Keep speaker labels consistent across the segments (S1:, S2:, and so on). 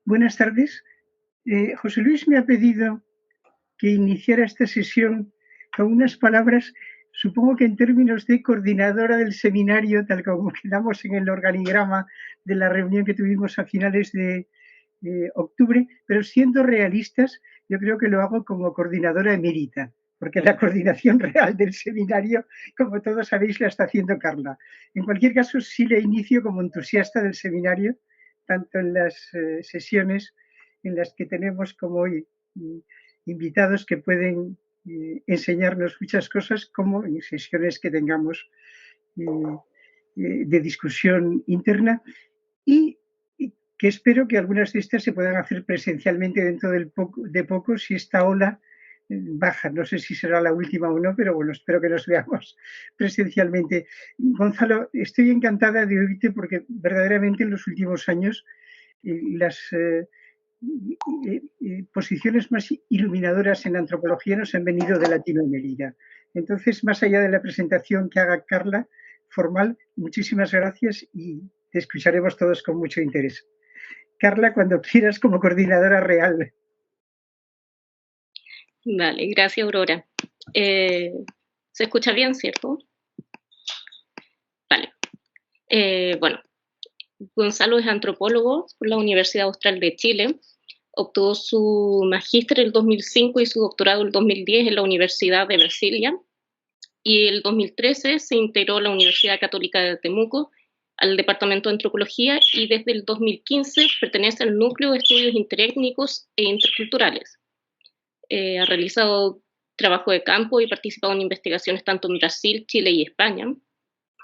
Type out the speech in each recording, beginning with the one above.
S1: Buenas tardes. José Luis me ha pedido que iniciara esta sesión con unas palabras, supongo que en términos de coordinadora del seminario, tal como quedamos en el organigrama de la reunión que tuvimos a finales de octubre, pero siendo realistas, yo creo que lo hago como coordinadora emérita, porque la coordinación real del seminario, como todos sabéis, la está haciendo Carla. En cualquier caso, sí le inicio como entusiasta del seminario, tanto en las sesiones en las que tenemos como hoy invitados que pueden enseñarnos muchas cosas, como en sesiones que tengamos de discusión interna y que espero que algunas de estas se puedan hacer presencialmente dentro de poco si esta ola baja. No sé si será la última o no, pero bueno, espero que nos veamos presencialmente. Gonzalo, estoy encantada de oírte porque verdaderamente en los últimos años las posiciones más iluminadoras en antropología nos han venido de Latinoamérica. Entonces, más allá de la presentación que haga Carla, formal, muchísimas gracias y te escucharemos todos con mucho interés. Carla, cuando quieras, como coordinadora real.
S2: Vale, gracias, Aurora. ¿Se escucha bien, cierto? Vale. Bueno, Gonzalo es antropólogo por la Universidad Austral de Chile. Obtuvo su magíster en el 2005 y su doctorado en el 2010 en la Universidad de Brasilia. Y en el 2013 se integró a la Universidad Católica de Temuco al Departamento de Antropología y desde el 2015 pertenece al Núcleo de Estudios Interétnicos e Interculturales. Ha realizado trabajo de campo y participado en investigaciones tanto en Brasil, Chile y España.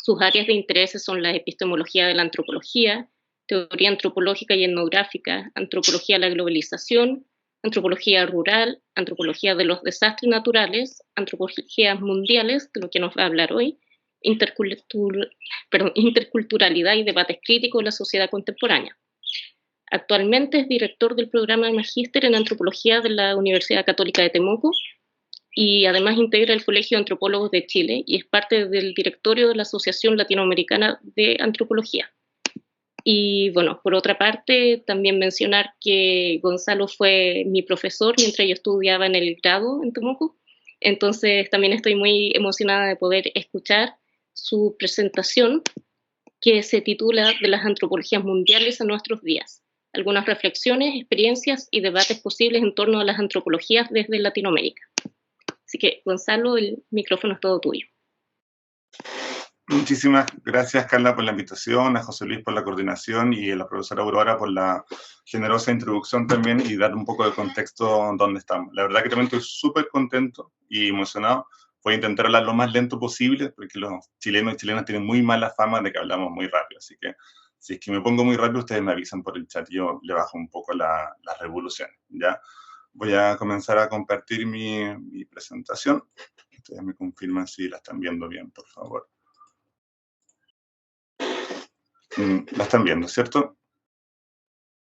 S2: Sus áreas de interés son la epistemología de la antropología, teoría antropológica y etnográfica, antropología de la globalización, antropología rural, antropología de los desastres naturales, antropologías mundiales, de lo que nos va a hablar hoy, interculturalidad y debates críticos de la sociedad contemporánea. Actualmente es director del programa de magíster en antropología de la Universidad Católica de Temuco y además integra el Colegio de Antropólogos de Chile y es parte del directorio de la Asociación Latinoamericana de Antropología. Y bueno, por otra parte, también mencionar que Gonzalo fue mi profesor mientras yo estudiaba en el grado en Temuco, entonces también estoy muy emocionada de poder escuchar su presentación que se titula De las antropologías mundiales a nuestros días. Algunas reflexiones, experiencias y debates posibles en torno a las antropologías desde Latinoamérica. Así que, Gonzalo, el micrófono es todo tuyo.
S3: Muchísimas gracias, Carla, por la invitación, a José Luis por la coordinación y a la profesora Aurora por la generosa introducción también y dar un poco de contexto donde estamos. La verdad que también estoy súper contento y emocionado. Voy a intentar hablar lo más lento posible porque los chilenos y chilenas tienen muy mala fama de que hablamos muy rápido. Así que si es que me pongo muy rápido, ustedes me avisan por el chat y yo le bajo un poco las revoluciones, ¿ya? Voy a comenzar a compartir mi presentación. Ustedes me confirman si la están viendo bien, por favor. La están viendo, ¿cierto?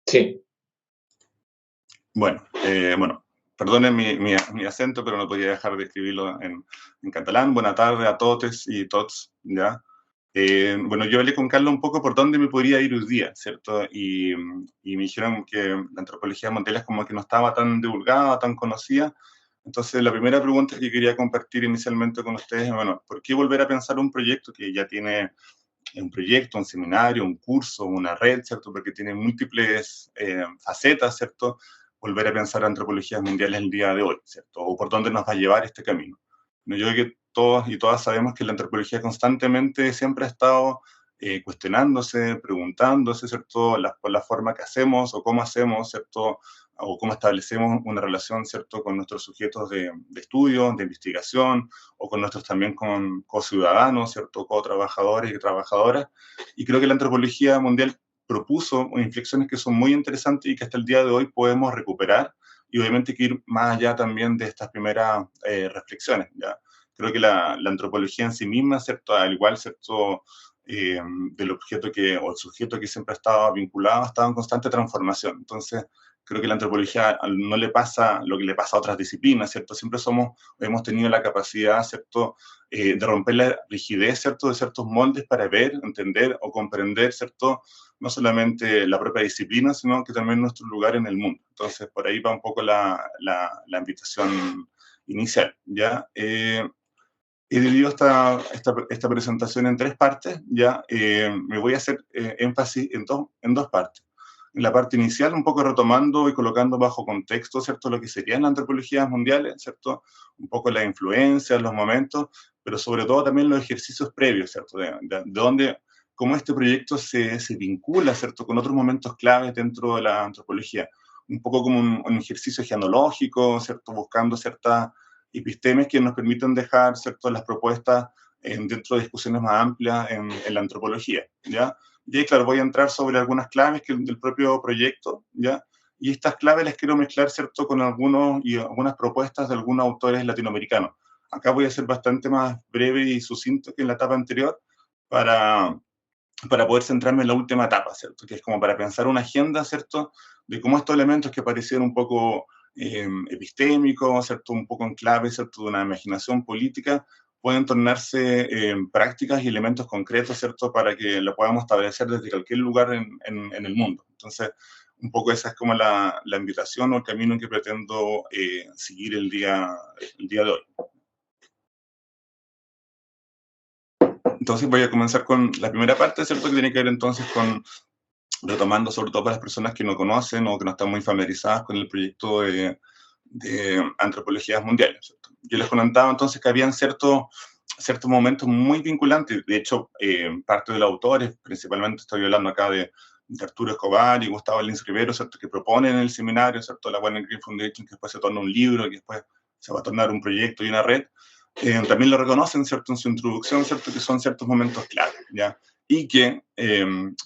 S4: Sí.
S3: Bueno, perdonen mi acento, pero no podía dejar de escribirlo en catalán. Buenas tardes a totes y tots, ¿ya? Bueno, yo hablé con Carla un poco por dónde me podría ir hoy día, ¿cierto? Y me dijeron que la antropología mundial es como que no estaba tan divulgada, tan conocida. Entonces, la primera pregunta que quería compartir inicialmente con ustedes es, bueno, ¿por qué volver a pensar un proyecto que ya tiene un proyecto, un seminario, un curso, una red, ¿cierto? Porque tiene múltiples facetas, ¿cierto? Volver a pensar antropologías mundiales el día de hoy, ¿cierto? O por dónde nos va a llevar este camino. Yo creo que todos y todas sabemos que la antropología constantemente siempre ha estado cuestionándose, preguntándose, ¿cierto? Por la forma que hacemos o cómo hacemos, ¿cierto? O cómo establecemos una relación, ¿cierto? Con nuestros sujetos de estudio, de investigación, o con nuestros también con co-ciudadanos, ¿cierto? Co-trabajadores y trabajadoras. Y creo que la antropología mundial propuso inflexiones que son muy interesantes y que hasta el día de hoy podemos recuperar y obviamente que ir más allá también de estas primeras reflexiones, ¿ya? Creo que la antropología en sí misma, ¿cierto? Al igual, ¿cierto? Del objeto o el sujeto que siempre estaba vinculado, estaba en constante transformación. Entonces, creo que la antropología no le pasa lo que le pasa a otras disciplinas, ¿cierto? Siempre hemos tenido la capacidad, ¿cierto?, de romper la rigidez, ¿cierto?, de ciertos moldes para ver, entender o comprender, ¿cierto?, no solamente la propia disciplina, sino que también nuestro lugar en el mundo. Entonces, por ahí va un poco la invitación inicial, ¿ya? He dividido esta presentación en 3 partes, ¿ya? Me voy a hacer énfasis en dos partes. En la parte inicial, un poco retomando y colocando bajo contexto, ¿cierto?, lo que serían las antropologías mundiales, ¿cierto?, un poco las influencias, los momentos, pero sobre todo también los ejercicios previos, ¿cierto?, de dónde, cómo este proyecto se vincula, ¿cierto?, con otros momentos claves dentro de la antropología. Un poco como un ejercicio genealógico, ¿cierto?, buscando ciertas epistemes que nos permiten dejar, ¿cierto?, las propuestas dentro de discusiones más amplias en la antropología, ¿ya? Y ahí, claro, voy a entrar sobre algunas claves del propio proyecto, ¿ya? Y estas claves las quiero mezclar, ¿cierto?, con algunas propuestas de algunos autores latinoamericanos. Acá voy a ser bastante más breve y sucinto que en la etapa anterior para poder centrarme en la última etapa, ¿cierto?, que es como para pensar una agenda, ¿cierto?, de cómo estos elementos que parecieron un poco epistémicos, ¿cierto?, un poco en clave, ¿cierto?, de una imaginación política, pueden tornarse prácticas y elementos concretos, ¿cierto?, para que lo podamos establecer desde cualquier lugar en el mundo. Entonces, un poco esa es como la invitación o el camino que pretendo seguir el día de hoy. Entonces voy a comenzar con la primera parte, ¿cierto?, que tiene que ver entonces con, retomando sobre todo para las personas que no conocen o que no están muy familiarizadas con el proyecto de antropologías mundiales, ¿cierto? Yo les comentaba entonces que habían ciertos momentos muy vinculantes. De hecho, parte de los autores, principalmente estoy hablando acá de Arturo Escobar y Gustavo Lins Rivero, ¿cierto?, que proponen en el seminario, ¿cierto?, la Warren Green Foundation, que después se torna un libro, que después se va a tornar un proyecto y una red. También lo reconocen, ¿cierto?, en su introducción, ¿cierto?, que son ciertos momentos clave, ¿ya? Y que,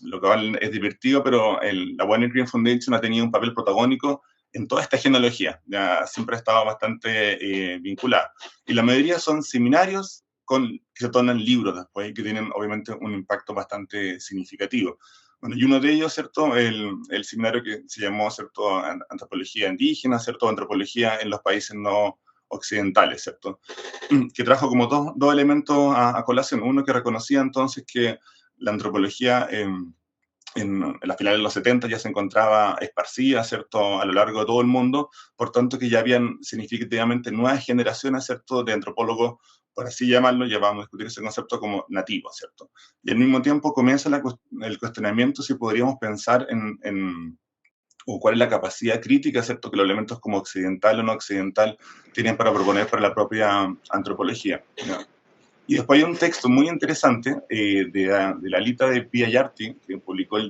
S3: lo que es divertido, pero la Warren Green Foundation ha tenido un papel protagónico en toda esta genealogía, ya siempre ha estado bastante vinculada. Y la mayoría son seminarios que se tornan libros después y que tienen obviamente un impacto bastante significativo. Bueno, y uno de ellos, ¿cierto?, el seminario que se llamó, ¿cierto?, Antropología Indígena, ¿cierto?, Antropología en los países no occidentales, ¿cierto?, que trajo como dos elementos a colación. Uno, que reconocía entonces que la antropología en las finales de los 70 ya se encontraba esparcida, ¿cierto?, a lo largo de todo el mundo, por tanto que ya habían significativamente nuevas generaciones, ¿cierto?, de antropólogos, por así llamarlo, ya vamos a discutir ese concepto como nativos, ¿cierto? Y al mismo tiempo comienza el cuestionamiento si podríamos pensar o cuál es la capacidad crítica, ¿cierto?, que los elementos como occidental o no occidental tienen para proponer para la propia antropología, ¿no? Y después hay un texto muy interesante de Lalita de Piayarti, que publicó el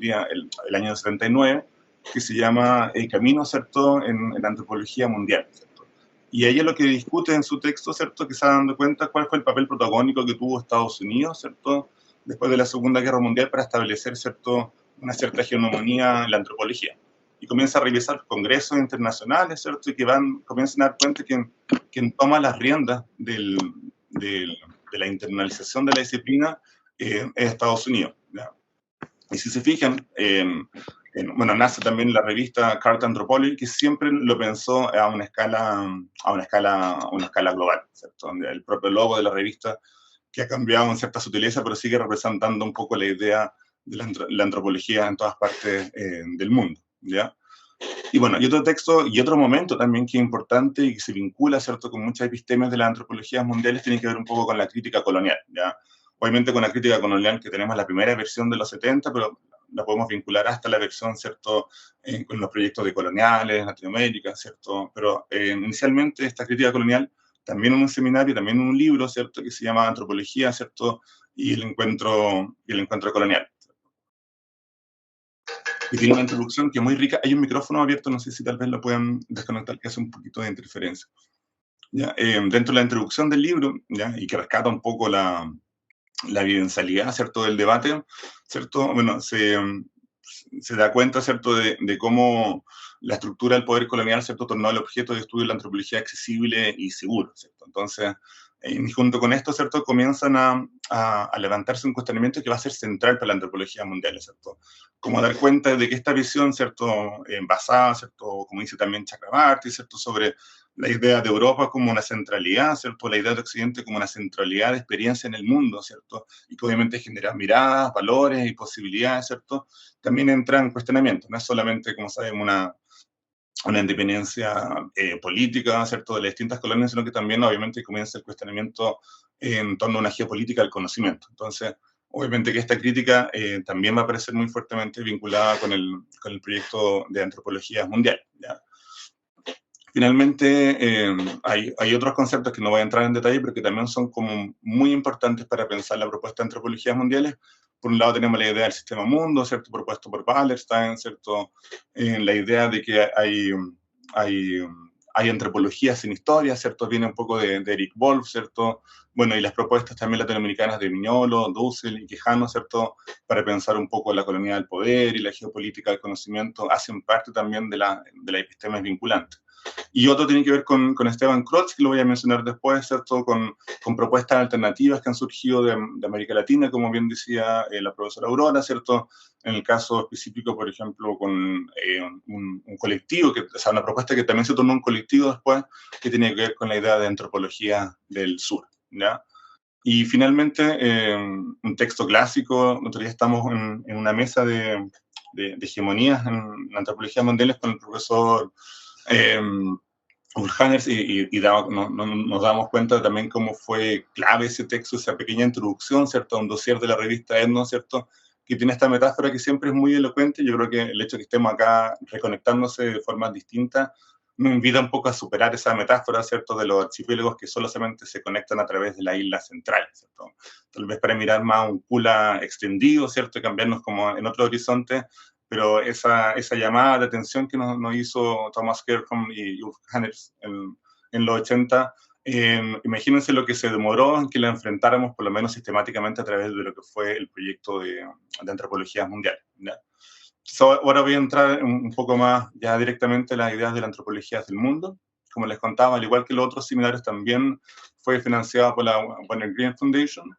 S3: año 79, que se llama El camino, ¿cierto?, en la antropología mundial, ¿cierto? Y ella lo que discute en su texto, ¿cierto?, que se ha dado cuenta cuál fue el papel protagónico que tuvo Estados Unidos, ¿cierto?, después de la Segunda Guerra Mundial para establecer, ¿cierto?, una cierta hegemonía en la antropología. Y comienza a revisar congresos internacionales, ¿cierto?, y que comienzan a dar cuenta que quien toma las riendas de la internalización de la disciplina es Estados Unidos, ¿ya? Y si se fijan, bueno, nace también la revista Carta Anthropology, que siempre lo pensó a una escala global, ¿cierto?, donde el propio logo de la revista, que ha cambiado en cierta sutileza, pero sigue representando un poco la idea de la antropología en todas partes del mundo, ¿ya? Y bueno, y otro texto y otro momento también que es importante y que se vincula, ¿cierto?, con muchas epistemes de las antropologías mundiales, tiene que ver un poco con la crítica colonial, ¿ya? Obviamente con la crítica colonial que tenemos la primera versión de los 70, pero la podemos vincular hasta la versión, ¿cierto?, con los proyectos de coloniales en Latinoamérica, ¿cierto? Pero inicialmente esta crítica colonial, también en un seminario, también en un libro, ¿cierto?, que se llama Antropología, ¿cierto?, y el encuentro colonial. Y tiene una introducción que es muy rica. Hay un micrófono abierto, no sé si tal vez lo puedan desconectar, que hace un poquito de interferencia. ¿Ya? Dentro de la introducción del libro, ¿ya?, y que rescata un poco la vivencialidad, ¿cierto?, del debate, ¿cierto? Bueno, se da cuenta, ¿cierto?, de cómo la estructura del poder colonial, ¿cierto?, tornó el objeto de estudio de la antropología accesible y seguro, ¿cierto? Entonces, y junto con esto, ¿cierto?, comienzan a a levantarse un cuestionamiento que va a ser central para la antropología mundial, ¿cierto? Como dar cuenta de que esta visión, ¿cierto? Basada, ¿cierto? Como dice también Chakrabarty, ¿cierto? Sobre la idea de Europa como una centralidad, ¿cierto? La idea de Occidente como una centralidad de experiencia en el mundo, ¿cierto? Y que obviamente genera miradas, valores y posibilidades, ¿cierto? También entra en cuestionamiento. No es solamente, como sabemos, una independencia política, ¿cierto?, de las distintas colonias, sino que también, obviamente, comienza el cuestionamiento en torno a una geopolítica del conocimiento. Entonces, obviamente que esta crítica también va a aparecer muy fuertemente vinculada con el proyecto de antropología mundial, ¿ya? Finalmente, hay otros conceptos que no voy a entrar en detalle, pero que también son como muy importantes para pensar la propuesta de antropologías mundiales. Por un lado tenemos la idea del sistema mundo, ¿cierto?, propuesto por Wallerstein, ¿cierto?, la idea de que hay antropología sin historia, ¿cierto?, viene un poco de Eric Wolf, ¿cierto?, bueno, y las propuestas también latinoamericanas de Viñolo, Dussel y Quijano, ¿cierto?, para pensar un poco la colonia del poder y la geopolítica del conocimiento, hacen parte también de la epistemes vinculante. Y otro tiene que ver con Esteban Krotz, que lo voy a mencionar después, ¿cierto?, con propuestas alternativas que han surgido de América Latina, como bien decía la profesora Aurora, ¿cierto?, en el caso específico, por ejemplo, con un colectivo, o sea, una propuesta que también se tornó un colectivo después, que tiene que ver con la idea de antropología del sur, ¿ya? Y finalmente, un texto clásico, nosotros ya estamos en una mesa de hegemonías en antropología mundial con el profesor Urjaners nos damos cuenta también cómo fue clave ese texto, esa pequeña introducción, ¿cierto?, a un dossier de la revista Etno, ¿cierto?, que tiene esta metáfora que siempre es muy elocuente. Yo creo que el hecho de que estemos acá reconectándose de formas distintas nos invita un poco a superar esa metáfora, ¿cierto?, de los archipiélagos que solamente se conectan a través de la isla central, ¿cierto? Tal vez para mirar más un Kula extendido, ¿cierto?, y cambiarnos como en otro horizonte, pero esa llamada de atención que nos hizo Thomas Kercom y Ulf Hanners en los 80, imagínense lo que se demoró en que la enfrentáramos, por lo menos sistemáticamente, a través de lo que fue el proyecto de antropología mundial, ¿ya? Ahora voy a entrar un poco más ya directamente en las ideas de la antropología del mundo. Como les contaba, al igual que los otros seminarios, también fue financiado por la Warner Green Foundation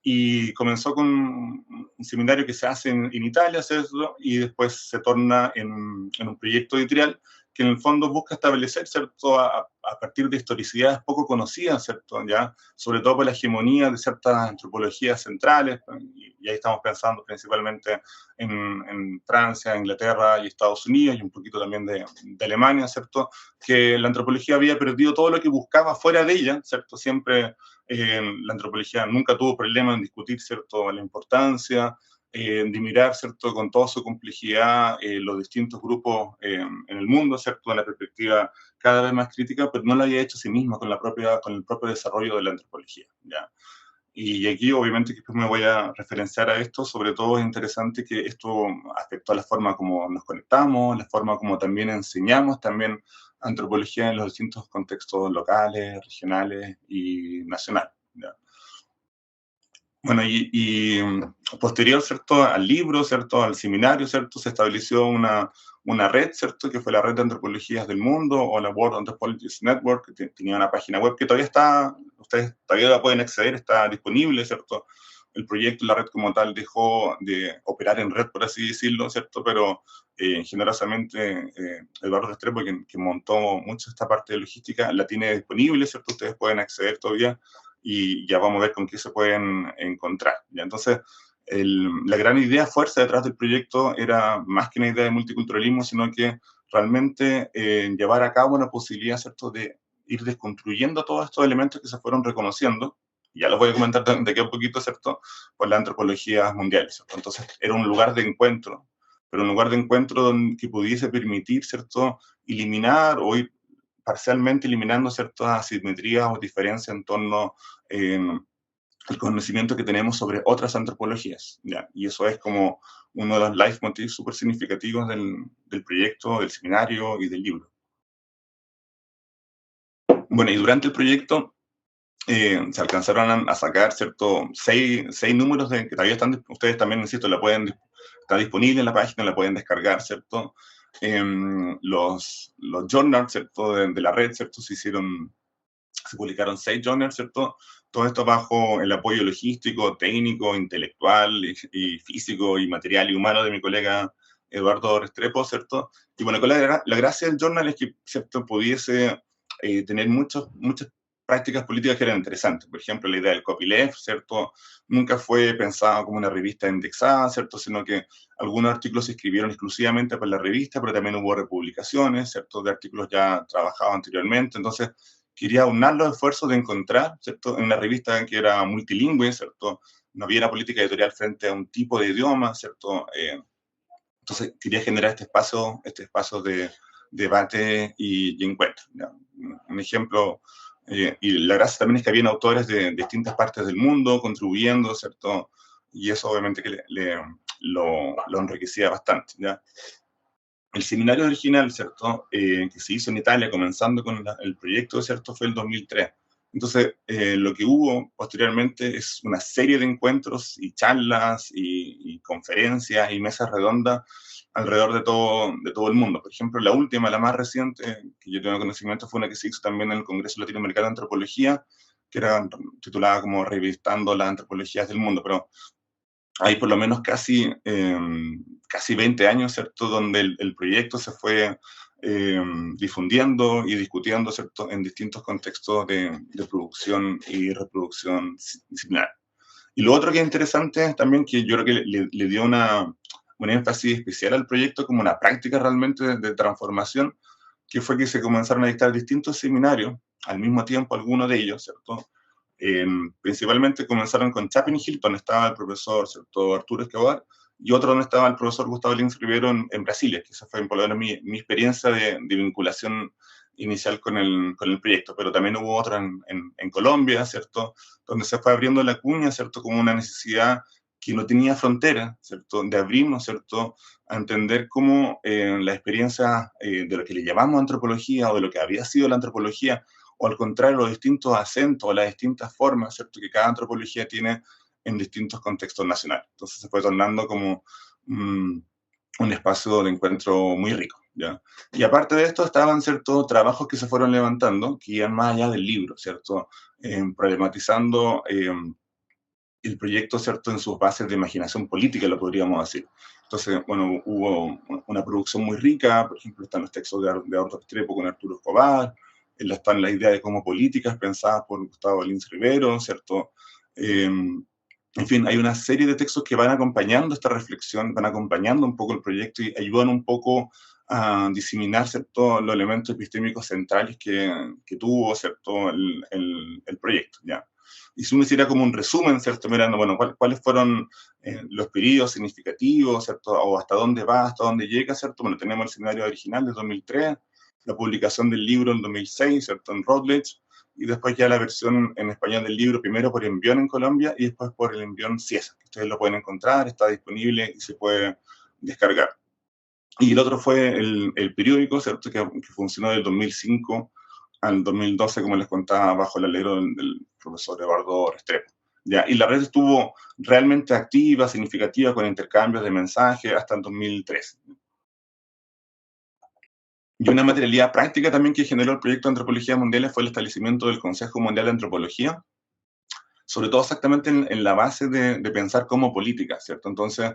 S3: y comenzó con un seminario que se hace en Italia, ¿cierto?, y después se torna en un proyecto editorial que en el fondo busca establecer, ¿cierto?, a partir de historicidades poco conocidas, ¿cierto?, ya, sobre todo por la hegemonía de ciertas antropologías centrales, y ahí estamos pensando principalmente en Francia, Inglaterra y Estados Unidos, y un poquito también de Alemania, ¿cierto?, que la antropología había perdido todo lo que buscaba fuera de ella, ¿cierto? Siempre la antropología nunca tuvo problema en discutir, ¿cierto?, la importancia de mirar, ¿cierto?, con toda su complejidad los distintos grupos en el mundo, ¿cierto?, de una perspectiva cada vez más crítica, pero no lo había hecho a sí misma con el propio desarrollo de la antropología, ¿ya? Y aquí, obviamente, que después me voy a referenciar a esto. Sobre todo es interesante que esto afectó a la forma como nos conectamos, la forma como también enseñamos también antropología en los distintos contextos locales, regionales y nacionales, ¿ya? Bueno, posterior, ¿cierto?, al libro, ¿cierto?, al seminario, ¿cierto?, se estableció una red, ¿cierto?, que fue la Red de Antropologías del Mundo, o la World Anthropologists Network, que tenía una página web que todavía está, ustedes todavía la pueden acceder, está disponible, ¿cierto? El proyecto, la red como tal, dejó de operar en red, por así decirlo, ¿cierto? Pero generosamente Eduardo Restrepo, que montó mucho esta parte de logística, la tiene disponible, ¿cierto? Ustedes pueden acceder todavía y ya vamos a ver con qué se pueden encontrar, ¿ya? Entonces, la gran idea fuerza detrás del proyecto era más que una idea de multiculturalismo, sino que realmente llevar a cabo una posibilidad, ¿cierto?, de ir desconstruyendo todos estos elementos que se fueron reconociendo, y ya los voy a comentar de aquí a un poquito, ¿cierto?, por la antropología mundial, ¿cierto? Entonces, era un lugar de encuentro, pero un lugar de encuentro que pudiese permitir, ¿cierto?, eliminar o ir parcialmente eliminando ciertas asimetrías o diferencias en torno al conocimiento que tenemos sobre otras antropologías, ¿ya? Y eso es como uno de los leitmotivs súper significativos del proyecto, del seminario y del libro. Bueno, y durante el proyecto se alcanzaron a sacar, ¿cierto?, seis números que todavía están, ustedes también, insisto, está disponible en la página, la pueden descargar, ¿cierto? Los journals, ¿cierto?, de la red, ¿cierto?, se publicaron 6 journals, ¿cierto?, Todo esto bajo el apoyo logístico, técnico, intelectual y físico y material y humano de mi colega Eduardo Restrepo, ¿cierto? Y bueno, la gracia del journal es que, ¿cierto?, pudiese tener muchas prácticas políticas que eran interesantes. Por ejemplo, la idea del copyleft, ¿cierto? Nunca fue pensado como una revista indexada, ¿cierto? Sino que algunos artículos se escribieron exclusivamente para la revista, pero también hubo republicaciones, ¿cierto?, de artículos ya trabajados anteriormente. Entonces, quería aunar los esfuerzos de encontrar, ¿cierto?, en una revista que era multilingüe, ¿cierto?, no había una política editorial frente a un tipo de idioma, ¿cierto? Entonces, quería generar este espacio de debate y encuentro, ¿ya? Un ejemplo, y la gracia también es que habían autores de distintas partes del mundo contribuyendo, ¿cierto? Y eso obviamente que lo enriquecía bastante, ¿ya? El seminario original, ¿cierto?, que se hizo en Italia, comenzando con el proyecto, ¿cierto?, fue el 2003. Entonces, lo que hubo posteriormente es una serie de encuentros y charlas y conferencias y mesas redondas alrededor de todo el mundo. Por ejemplo, la última, la más reciente, que yo tengo conocimiento, fue una que se hizo también en el Congreso Latinoamericano de Antropología, que era titulada como Revistando las Antropologías del Mundo, pero hay por lo menos casi 20 años, ¿cierto?, donde el proyecto se fue difundiendo y discutiendo, ¿cierto?, en distintos contextos de producción y reproducción disciplinar. Y lo otro que es interesante también, que yo creo que le dio un énfasis especial al proyecto como una práctica realmente de transformación, que fue que se comenzaron a dictar distintos seminarios, al mismo tiempo algunos de ellos, ¿cierto? Principalmente comenzaron con Chapin Hill, donde estaba el profesor, ¿cierto?, Arturo Escobar, y otro donde estaba el profesor Gustavo Lins Rivero en Brasilia, que esa fue por lo menos mi experiencia de vinculación inicial con el proyecto, pero también hubo otra en Colombia, ¿cierto?, donde se fue abriendo la cuña, ¿cierto?, como una necesidad que no tenía frontera, ¿cierto?, de abrirnos, ¿cierto?, a entender cómo la experiencia de lo que le llamamos antropología o de lo que había sido la antropología, o al contrario, los distintos acentos o las distintas formas, ¿cierto?, que cada antropología tiene en distintos contextos nacionales. Entonces se fue tornando como un espacio de encuentro muy rico, ¿ya? Y aparte de esto estaban ciertos trabajos que se fueron levantando, que iban más allá del libro, ¿cierto?, problematizando el proyecto, ¿cierto?, en sus bases de imaginación política, lo podríamos decir. Entonces, bueno, hubo una producción muy rica, por ejemplo, están los textos de Eduardo Restrepo con Arturo Escobar, están las ideas de cómo políticas pensadas por Gustavo Lins Rivero, ¿cierto? En fin, hay una serie de textos que van acompañando esta reflexión, van acompañando un poco el proyecto y ayudan un poco a diseminar, ¿cierto?, los elementos epistémicos centrales que tuvo, ¿cierto?, el proyecto, ¿ya? Y si uno hiciera como un resumen, ¿cierto?, mirando, bueno, cuáles fueron los periodos significativos, ¿cierto?, o hasta dónde va, hasta dónde llega, ¿cierto? Bueno, tenemos el seminario original del 2003, la publicación del libro en 2006, ¿cierto?, en Routledge, y después ya la versión en español del libro, primero por Envión en Colombia y después por el Envión Ciesa, que ustedes lo pueden encontrar, está disponible y se puede descargar. Y el otro fue el periódico, ¿cierto?, que funcionó del 2005 al 2012, como les contaba, bajo el alero del profesor Eduardo Restrepo, ¿ya? Y la red estuvo realmente activa, significativa, con intercambios de mensajes hasta el 2013. Y una materialidad práctica también que generó el proyecto de Antropologías Mundiales fue el establecimiento del Consejo Mundial de Antropología, sobre todo exactamente en la base de pensar como política, ¿cierto? Entonces,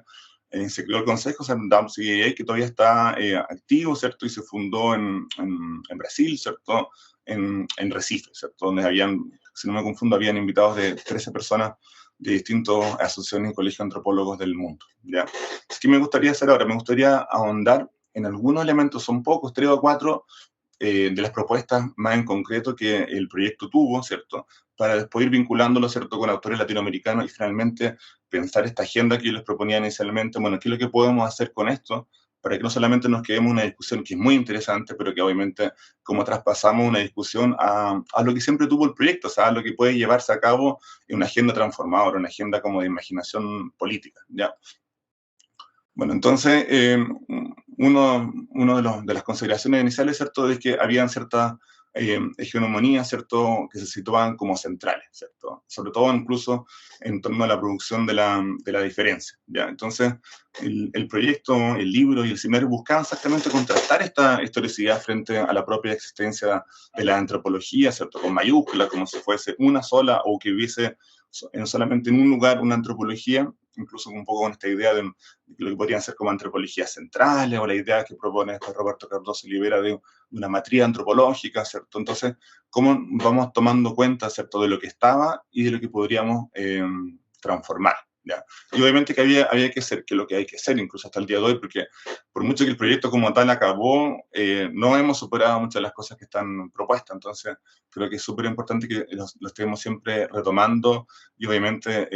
S3: se creó el Consejo, CAA, que todavía está activo, ¿cierto? Y se fundó en Brasil, ¿cierto? En Recife, ¿cierto? Donde habían, si no me confundo, habían invitados de 13 personas de distintas asociaciones y colegios de antropólogos del mundo, ¿ya? ¿Qué me gustaría hacer ahora? Me gustaría ahondar en algunos elementos, son pocos, 3 o 4, de las propuestas más en concreto que el proyecto tuvo, ¿cierto?, para después ir vinculándolo, ¿cierto?, con autores latinoamericanos y finalmente pensar esta agenda que yo les proponía inicialmente, bueno, ¿qué es lo que podemos hacer con esto? Para que no solamente nos quedemos en una discusión que es muy interesante, pero que obviamente como traspasamos una discusión a lo que siempre tuvo el proyecto, o sea, a lo que puede llevarse a cabo en una agenda transformadora, una agenda como de imaginación política, ¿ya? Bueno, entonces, uno de las consideraciones iniciales, ¿cierto?, es que habían ciertas hegemonías, ¿cierto?, que se situaban como centrales, ¿cierto?, sobre todo incluso en torno a la producción de la diferencia, ¿ya? Entonces, el proyecto, el libro y el seminario buscaban exactamente contrastar esta historicidad frente a la propia existencia de la antropología, ¿cierto?, con mayúscula, como si fuese una sola, o que hubiese solamente en un lugar una antropología, incluso un poco con esta idea de lo que podrían ser como antropologías centrales, o la idea que propone después Roberto Cardoso Olivera de una matriz antropológica, ¿cierto? Entonces, ¿cómo vamos tomando cuenta, ¿cierto?, de lo que estaba y de lo que podríamos transformar, ¿ya? Y obviamente que había que hacer, que lo que hay que hacer, incluso hasta el día de hoy, porque por mucho que el proyecto como tal acabó, no hemos superado muchas de las cosas que están propuestas. Entonces, creo que es súper importante que lo estemos siempre retomando, y obviamente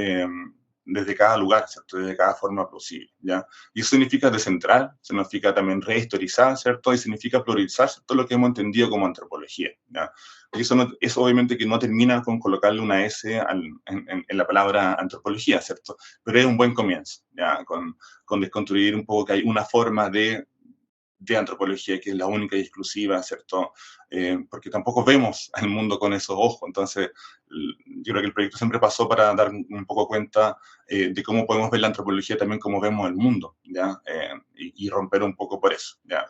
S3: desde cada lugar, ¿cierto?, desde cada forma posible, ¿ya? Y eso significa descentrar, significa también rehistorizar, ¿cierto?, y significa priorizar, ¿cierto?, lo que hemos entendido como antropología, ¿ya? Y eso obviamente que no termina con colocarle una S en la palabra antropología, ¿cierto?, pero es un buen comienzo, ¿ya?, con desconstruir un poco que hay una forma de antropología que es la única y exclusiva, ¿cierto? Porque tampoco vemos al mundo con esos ojos. Entonces, yo creo que el proyecto siempre pasó para dar un poco cuenta de cómo podemos ver la antropología también como vemos el mundo, ¿ya? Y romper un poco por eso, ¿ya?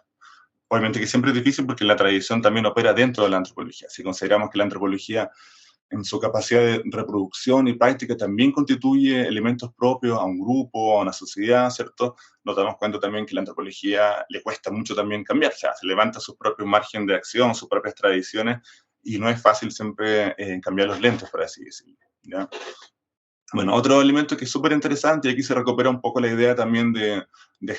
S3: Obviamente que siempre es difícil porque la tradición también opera dentro de la antropología. Si consideramos que la antropología en su capacidad de reproducción y práctica también constituye elementos propios a un grupo, a una sociedad, ¿cierto? Nos damos cuenta también que la antropología le cuesta mucho también cambiar, o sea, se levanta sus propios margen de acción, sus propias tradiciones, y no es fácil siempre cambiar los lentes, por así decirlo, ¿ya? Bueno, otro elemento que es súper interesante, y aquí se recupera un poco la idea también de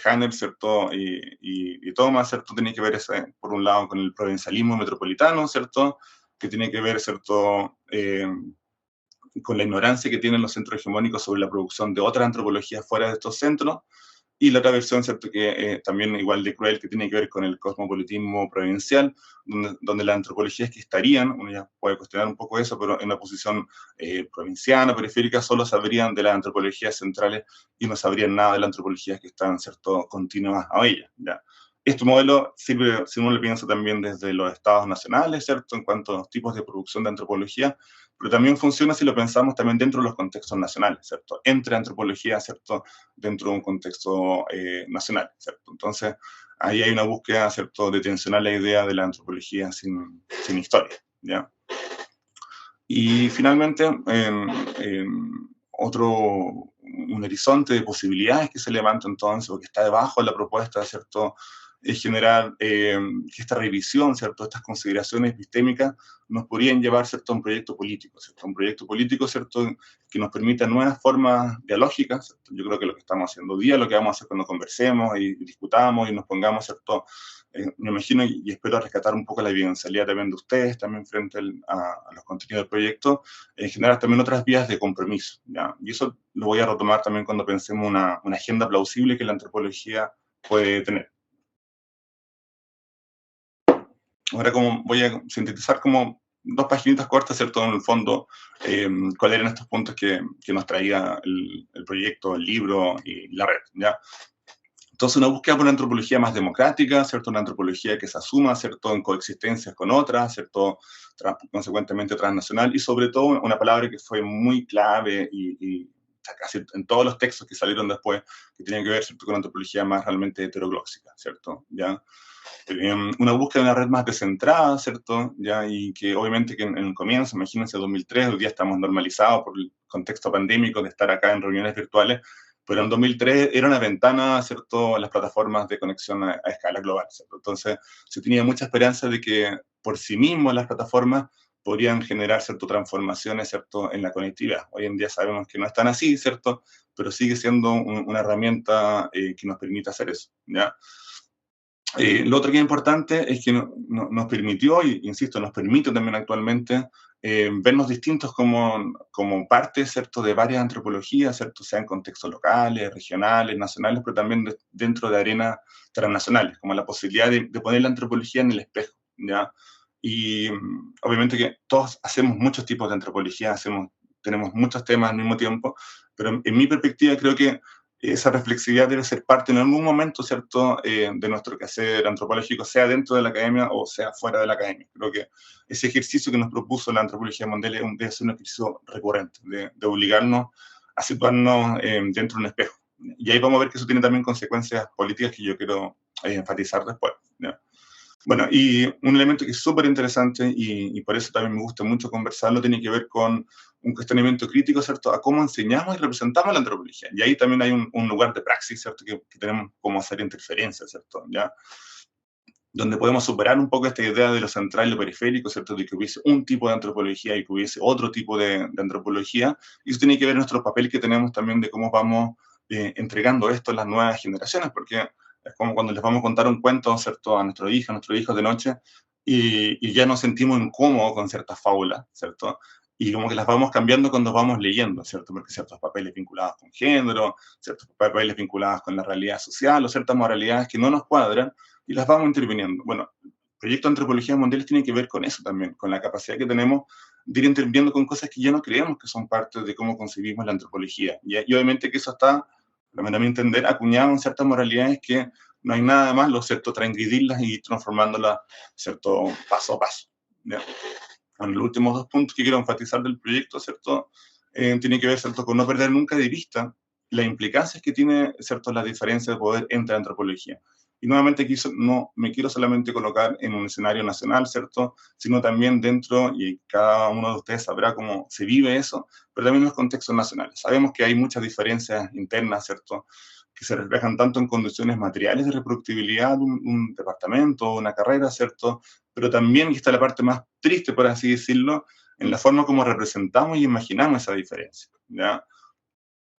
S3: Hanner, ¿cierto?, y Thomas, ¿cierto?, tiene que ver, por un lado, con el provincialismo metropolitano, ¿cierto?, que tiene que ver, ¿cierto?, con la ignorancia que tienen los centros hegemónicos sobre la producción de otras antropologías fuera de estos centros, y la otra versión, ¿cierto?, que también igual de cruel, que tiene que ver con el cosmopolitismo provincial, donde las antropologías que estarían, uno ya puede cuestionar un poco eso, pero en una posición provinciana, periférica, solo sabrían de las antropologías centrales y no sabrían nada de las antropologías que están, ¿cierto?, continuas a ellas, ¿ya? Este modelo sirve, si uno lo piensa, también desde los estados nacionales, ¿cierto?, en cuanto a los tipos de producción de antropología, pero también funciona si lo pensamos también dentro de los contextos nacionales, ¿cierto?, entre antropología, ¿cierto?, dentro de un contexto nacional, ¿cierto? Entonces, ahí hay una búsqueda, ¿cierto?, de tensionar la idea de la antropología sin historia, ¿ya? Y finalmente, un horizonte de posibilidades que se levanta entonces, o que está debajo de la propuesta, ¿cierto?, es generar que esta revisión, ¿cierto?, estas consideraciones epistémicas nos podrían llevar, ¿cierto?, a un proyecto político, ¿cierto?, un proyecto político, ¿cierto?, que nos permita nuevas formas dialógicas, ¿cierto? Yo creo que lo que estamos haciendo hoy día, lo que vamos a hacer cuando conversemos y discutamos y nos pongamos, ¿cierto?, me imagino y espero rescatar un poco la evidencialidad también de ustedes, también frente a los contenidos del proyecto, generar también otras vías de compromiso, ¿ya? Y eso lo voy a retomar también cuando pensemos una agenda plausible que la antropología puede tener. Ahora, como voy a sintetizar como dos paginitas cortas, ¿cierto?, en el fondo, cuáles eran estos puntos que nos traía el proyecto, el libro y la red, ¿ya? Entonces, una búsqueda por una antropología más democrática, ¿cierto?, una antropología que se asuma, ¿cierto?, en coexistencias con otras, ¿cierto?, consecuentemente transnacional, y sobre todo una palabra que fue muy clave y casi en todos los textos que salieron después, que tienen que ver, ¿cierto?, con una antropología más realmente heteroglóxica, ¿cierto?, ¿ya? Una búsqueda de una red más descentrada, ¿cierto?, ¿ya? Y que obviamente que en el comienzo, imagínense 2003, hoy día estamos normalizados por el contexto pandémico de estar acá en reuniones virtuales, pero en 2003 era una ventana, ¿cierto?, a las plataformas de conexión a escala global, ¿cierto? Entonces, se tenía mucha esperanza de que por sí mismos las plataformas podrían generar, ¿cierto?, transformaciones, ¿cierto?, en la conectividad. Hoy en día sabemos que no es tan así, ¿cierto?, pero sigue siendo una herramienta que nos permite hacer eso, ¿ya? Lo otro que es importante es que nos permitió, y insisto, nos permite también actualmente vernos distintos como parte, ¿cierto?, de varias antropologías, ¿cierto?, sea en contextos locales, regionales, nacionales, pero también dentro de arenas transnacionales, como la posibilidad de poner la antropología en el espejo, ¿ya? Y obviamente que todos hacemos muchos tipos de antropología, tenemos muchos temas al mismo tiempo, pero en mi perspectiva creo que esa reflexividad debe ser parte en algún momento, ¿cierto?, de nuestro quehacer antropológico, sea dentro de la academia o sea fuera de la academia. Creo que ese ejercicio que nos propuso la antropología mundial debe ser un ejercicio recurrente, de obligarnos a situarnos dentro de un espejo. Y ahí vamos a ver que eso tiene también consecuencias políticas que yo quiero enfatizar después, ¿ya? Bueno, y un elemento que es súper interesante y por eso también me gusta mucho conversarlo, tiene que ver con un cuestionamiento crítico, ¿cierto?, a cómo enseñamos y representamos la antropología. Y ahí también hay un lugar de praxis, ¿cierto?, que tenemos cómo hacer interferencias, ¿cierto?, ¿ya? Donde podemos superar un poco esta idea de lo central y lo periférico, ¿cierto?, de que hubiese un tipo de antropología y que hubiese otro tipo de antropología. Y eso tiene que ver nuestro papel que tenemos también de cómo vamos entregando esto a las nuevas generaciones, porque es como cuando les vamos a contar un cuento, ¿cierto?, a nuestros hijos de noche, y ya nos sentimos incómodos con ciertas fábulas, ¿cierto? Y como que las vamos cambiando cuando vamos leyendo, ¿cierto? Porque ciertos papeles vinculados con género, ciertos papeles vinculados con la realidad social, o ciertas moralidades que no nos cuadran, y las vamos interviniendo. Bueno, el proyecto de Antropologías Mundiales tiene que ver con eso también, con la capacidad que tenemos de ir interviniendo con cosas que ya no creemos que son parte de cómo concebimos la antropología. Y obviamente que eso está, a mi entender, acuñado en ciertas moralidades que no hay nada más, lo cierto, transgredirlas y ir transformándolas, cierto, paso a paso, ¿ya? Bueno, los últimos dos puntos que quiero enfatizar del proyecto, ¿cierto?, tiene que ver, ¿cierto?, con no perder nunca de vista las implicancias que tiene, ¿cierto?, la diferencia de poder entre antropología. Y nuevamente aquí no me quiero solamente colocar en un escenario nacional, ¿cierto?, sino también dentro, y cada uno de ustedes sabrá cómo se vive eso, pero también en los contextos nacionales. Sabemos que hay muchas diferencias internas, ¿cierto?, que se reflejan tanto en condiciones materiales de reproductibilidad de un departamento, una carrera, ¿cierto?, pero también, y esta es la parte más triste, por así decirlo, en la forma como representamos y imaginamos esa diferencia, ¿ya?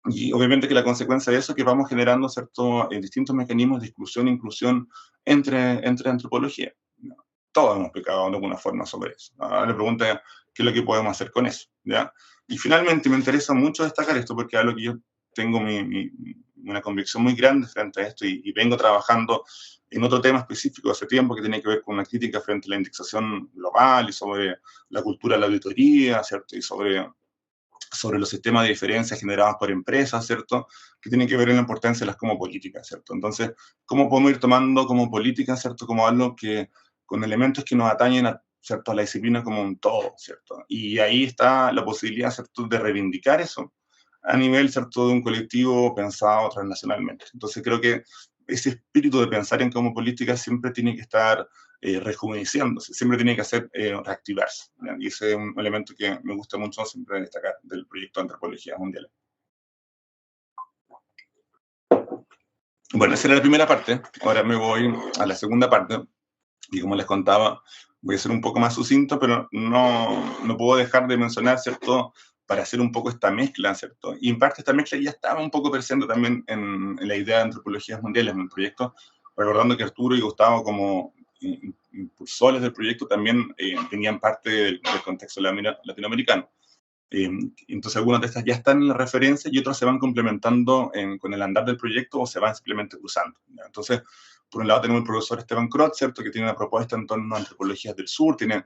S3: Y obviamente que la consecuencia de eso es que vamos generando, ¿cierto?, distintos mecanismos de exclusión e inclusión entre antropología, ¿ya? Todos hemos explicado de alguna forma sobre eso. Ahora la pregunta es, ¿qué es lo que podemos hacer con eso? ¿Ya? Y finalmente me interesa mucho destacar esto porque es algo que yo tengo una convicción muy grande frente a esto y vengo trabajando en otro tema específico hace tiempo que tiene que ver con una crítica frente a la indexación global y sobre la cultura de la auditoría, ¿cierto?, y sobre los sistemas de diferencias generados por empresas, ¿cierto?, que tienen que ver en la importancia de las como políticas, ¿cierto? Entonces, ¿cómo podemos ir tomando como política, ¿cierto?, como algo que, con elementos que nos atañen ¿cierto?, a la disciplina como un todo, ¿cierto? Y ahí está la posibilidad, ¿cierto?, de reivindicar eso a nivel, ¿cierto?, de un colectivo pensado transnacionalmente. Entonces, creo que ese espíritu de pensar en como política siempre tiene que estar rejuveneciéndose, siempre tiene que hacer reactivarse, ¿ya? Y ese es un elemento que me gusta mucho siempre destacar del proyecto de Antropologías Mundiales. Bueno, esa era la primera parte, ahora me voy a la segunda parte, y como les contaba, voy a ser un poco más sucinto, pero no puedo dejar de mencionar, ¿cierto?, para hacer un poco esta mezcla, ¿cierto? Y en parte esta mezcla ya estaba un poco presente también en la idea de Antropologías Mundiales, en el proyecto, recordando que Arturo y Gustavo como impulsores del proyecto también tenían parte del contexto latinoamericano. Entonces algunas de estas ya están en la referencia y otras se van complementando con el andar del proyecto o se van simplemente cruzando, ¿ya? Entonces, por un lado tenemos el profesor Esteban Crotz, ¿cierto?, que tiene una propuesta en torno a antropologías del sur, tiene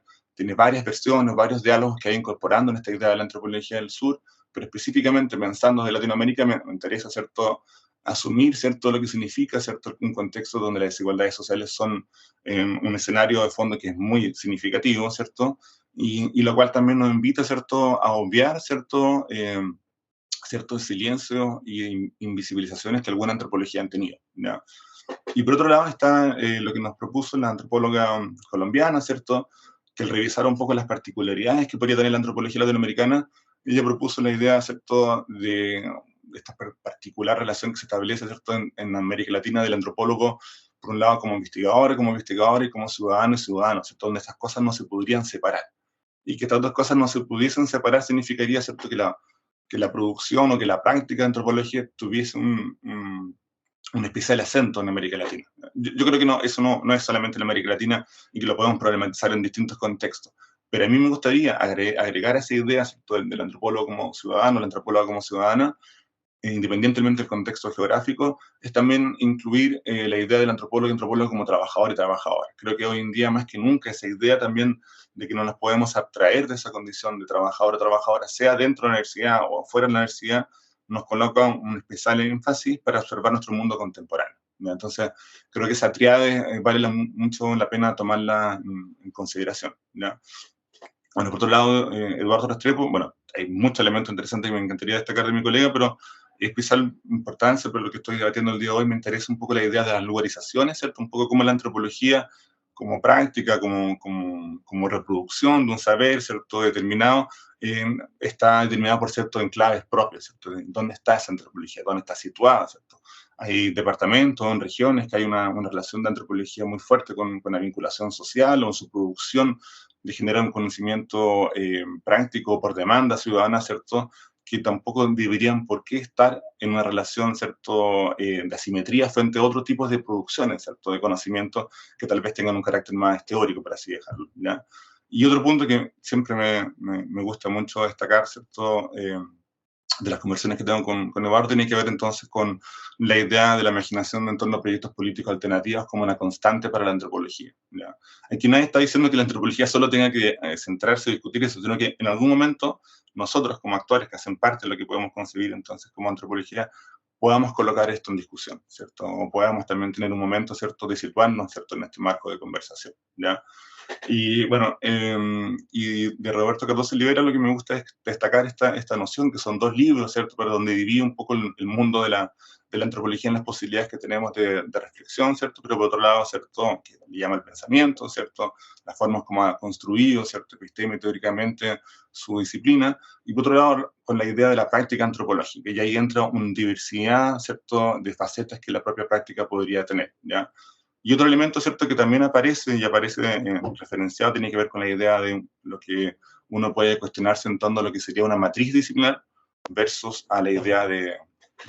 S3: varias versiones, varios diálogos que ha ido incorporando en esta idea de la antropología del sur, pero específicamente pensando de Latinoamérica me interesa, ¿cierto?, asumir, ¿cierto?, lo que significa, ¿cierto?, un contexto donde las desigualdades sociales son un escenario de fondo que es muy significativo, ¿cierto?, y lo cual también nos invita, ¿cierto?, a obviar, ¿cierto?, ciertos silencios y invisibilizaciones que alguna antropología han tenido, ¿ya? Y por otro lado está lo que nos propuso la antropóloga colombiana, ¿cierto?, que al revisar un poco las particularidades que podría tener la antropología latinoamericana, ella propuso la idea, ¿cierto?, de esta particular relación que se establece, ¿cierto?, en América Latina del antropólogo, por un lado como investigador y como ciudadano y ciudadano, ¿cierto?, donde estas cosas no se podrían separar. Y que estas dos cosas no se pudiesen separar significaría, ¿cierto?, que la producción o que la práctica de antropología tuviese un especial acento en América Latina. Yo creo que eso no es solamente en América Latina y que lo podemos problematizar en distintos contextos. Pero a mí me gustaría agregar esa idea, ¿cierto?, del antropólogo como ciudadano, la antropóloga como ciudadana, independientemente del contexto geográfico, es también incluir la idea del antropólogo y antropólogo como trabajador y trabajadora. Creo que hoy en día, más que nunca, esa idea también de que no nos podemos abstraer de esa condición de trabajador o trabajadora, sea dentro de la universidad o fuera de la universidad, nos coloca un especial énfasis para observar nuestro mundo contemporáneo, ¿ya? Entonces, creo que esa tríade vale mucho la pena tomarla en consideración, ¿ya? Bueno, por otro lado, Eduardo Restrepo, bueno, hay muchos elementos interesantes que me encantaría destacar de mi colega, pero es especial importancia, por lo que estoy debatiendo el día de hoy, me interesa un poco la idea de las lugarizaciones, ¿cierto? Un poco como la antropología, como práctica, como reproducción de un saber, ¿cierto? Determinado, está determinado por ciertos enclaves propios, ¿cierto? ¿Dónde está esa antropología? ¿Dónde está situada, ¿cierto? Hay departamentos, en regiones, que hay una relación de antropología muy fuerte con la vinculación social o en su producción de generar un conocimiento práctico por demanda ciudadana, ¿cierto? Que tampoco deberían por qué estar en una relación, ¿cierto?, de asimetría frente a otros tipos de producciones, ¿cierto?, de conocimiento que tal vez tengan un carácter más teórico, por así dejarlo, ¿ya? Y otro punto que siempre me gusta mucho destacar, ¿cierto?, de las conversaciones que tengo con Eduardo, tiene que ver entonces con la idea de la imaginación en torno a proyectos políticos alternativos como una constante para la antropología, ¿ya? Aquí nadie está diciendo que la antropología solo tenga que centrarse y discutir eso, sino que en algún momento nosotros como actores que hacen parte de lo que podemos concebir entonces como antropología, podamos colocar esto en discusión, ¿cierto? O podamos también tener un momento, ¿cierto?, de situarnos, ¿cierto?, en este marco de conversación, ¿ya? Y bueno, y de Roberto Cardoso Olivera lo que me gusta es destacar esta noción, que son dos libros, ¿cierto?, pero donde divide un poco el mundo de la antropología en las posibilidades que tenemos de reflexión, ¿cierto?, pero por otro lado, ¿cierto?, que le llama el pensamiento, ¿cierto?, las formas como ha construido, ¿cierto?, episteme teóricamente su disciplina, y por otro lado, con la idea de la práctica antropológica, y ahí entra una diversidad, ¿cierto?, de facetas que la propia práctica podría tener, ¿ya? Y otro elemento, ¿cierto?, que también aparece, y aparece referenciado, tiene que ver con la idea de lo que uno puede cuestionarse en torno a lo que sería una matriz disciplinar versus a la idea de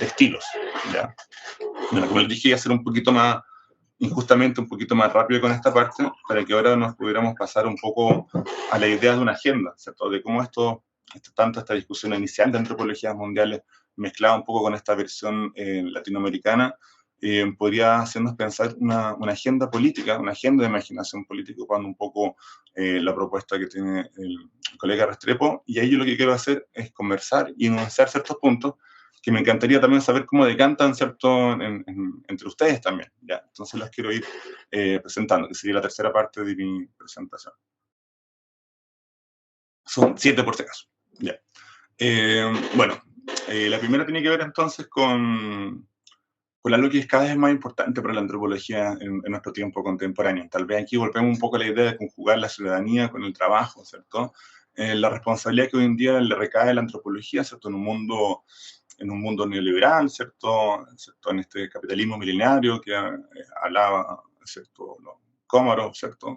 S3: estilos, ¿ya? Bueno, como les dije, iba a ser un poquito más, injustamente un poquito más rápido con esta parte, para que ahora nos pudiéramos pasar un poco a la idea de una agenda, ¿cierto?, de cómo tanto esta discusión inicial de antropologías mundiales mezclada un poco con esta versión latinoamericana, podría hacernos pensar una agenda política, una agenda de imaginación política, ocupando un poco la propuesta que tiene el colega Restrepo, y ahí yo lo que quiero hacer es conversar y enunciar ciertos puntos que me encantaría también saber cómo decantan, ¿cierto?, entre ustedes también, ¿ya? Entonces las quiero ir presentando, que sería la tercera parte de mi presentación. Son 7 por si acaso, ya. Bueno, la primera tiene que ver entonces con algo que es cada vez más importante para la antropología en nuestro tiempo contemporáneo. Tal vez aquí volvemos un poco a la idea de conjugar la ciudadanía con el trabajo, ¿cierto? La responsabilidad que hoy en día le recae a la antropología, ¿cierto?, en un mundo neoliberal, ¿cierto? En este capitalismo milenario que hablaba, ¿cierto?, Komarov, ¿cierto?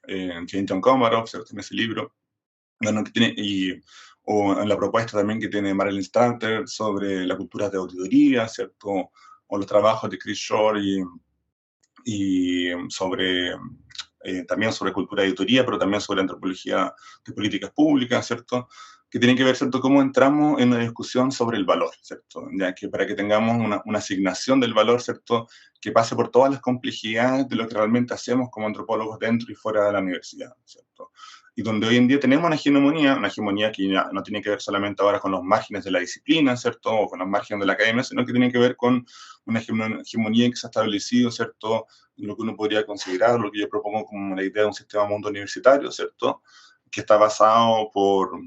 S3: James John Komarov, ¿cierto?, en ese libro. Bueno, o en la propuesta también que tiene Marilyn Starter sobre la cultura de auditoría, ¿cierto?, o los trabajos de Chris Shore y también sobre cultura de auditoría, pero también sobre antropología de políticas públicas, ¿cierto?, que tienen que ver, ¿cierto?, cómo entramos en una discusión sobre el valor, ¿cierto?, ya que para que tengamos una asignación del valor, ¿cierto?, que pase por todas las complejidades de lo que realmente hacemos como antropólogos dentro y fuera de la universidad, ¿cierto? Y donde hoy en día tenemos una hegemonía que ya no tiene que ver solamente ahora con los márgenes de la disciplina, ¿cierto?, o con los márgenes de la academia, sino que tiene que ver con una hegemonía que se ha establecido, ¿cierto?, en lo que uno podría considerar, lo que yo propongo como la idea de un sistema mundo universitario, ¿cierto?, que está basado por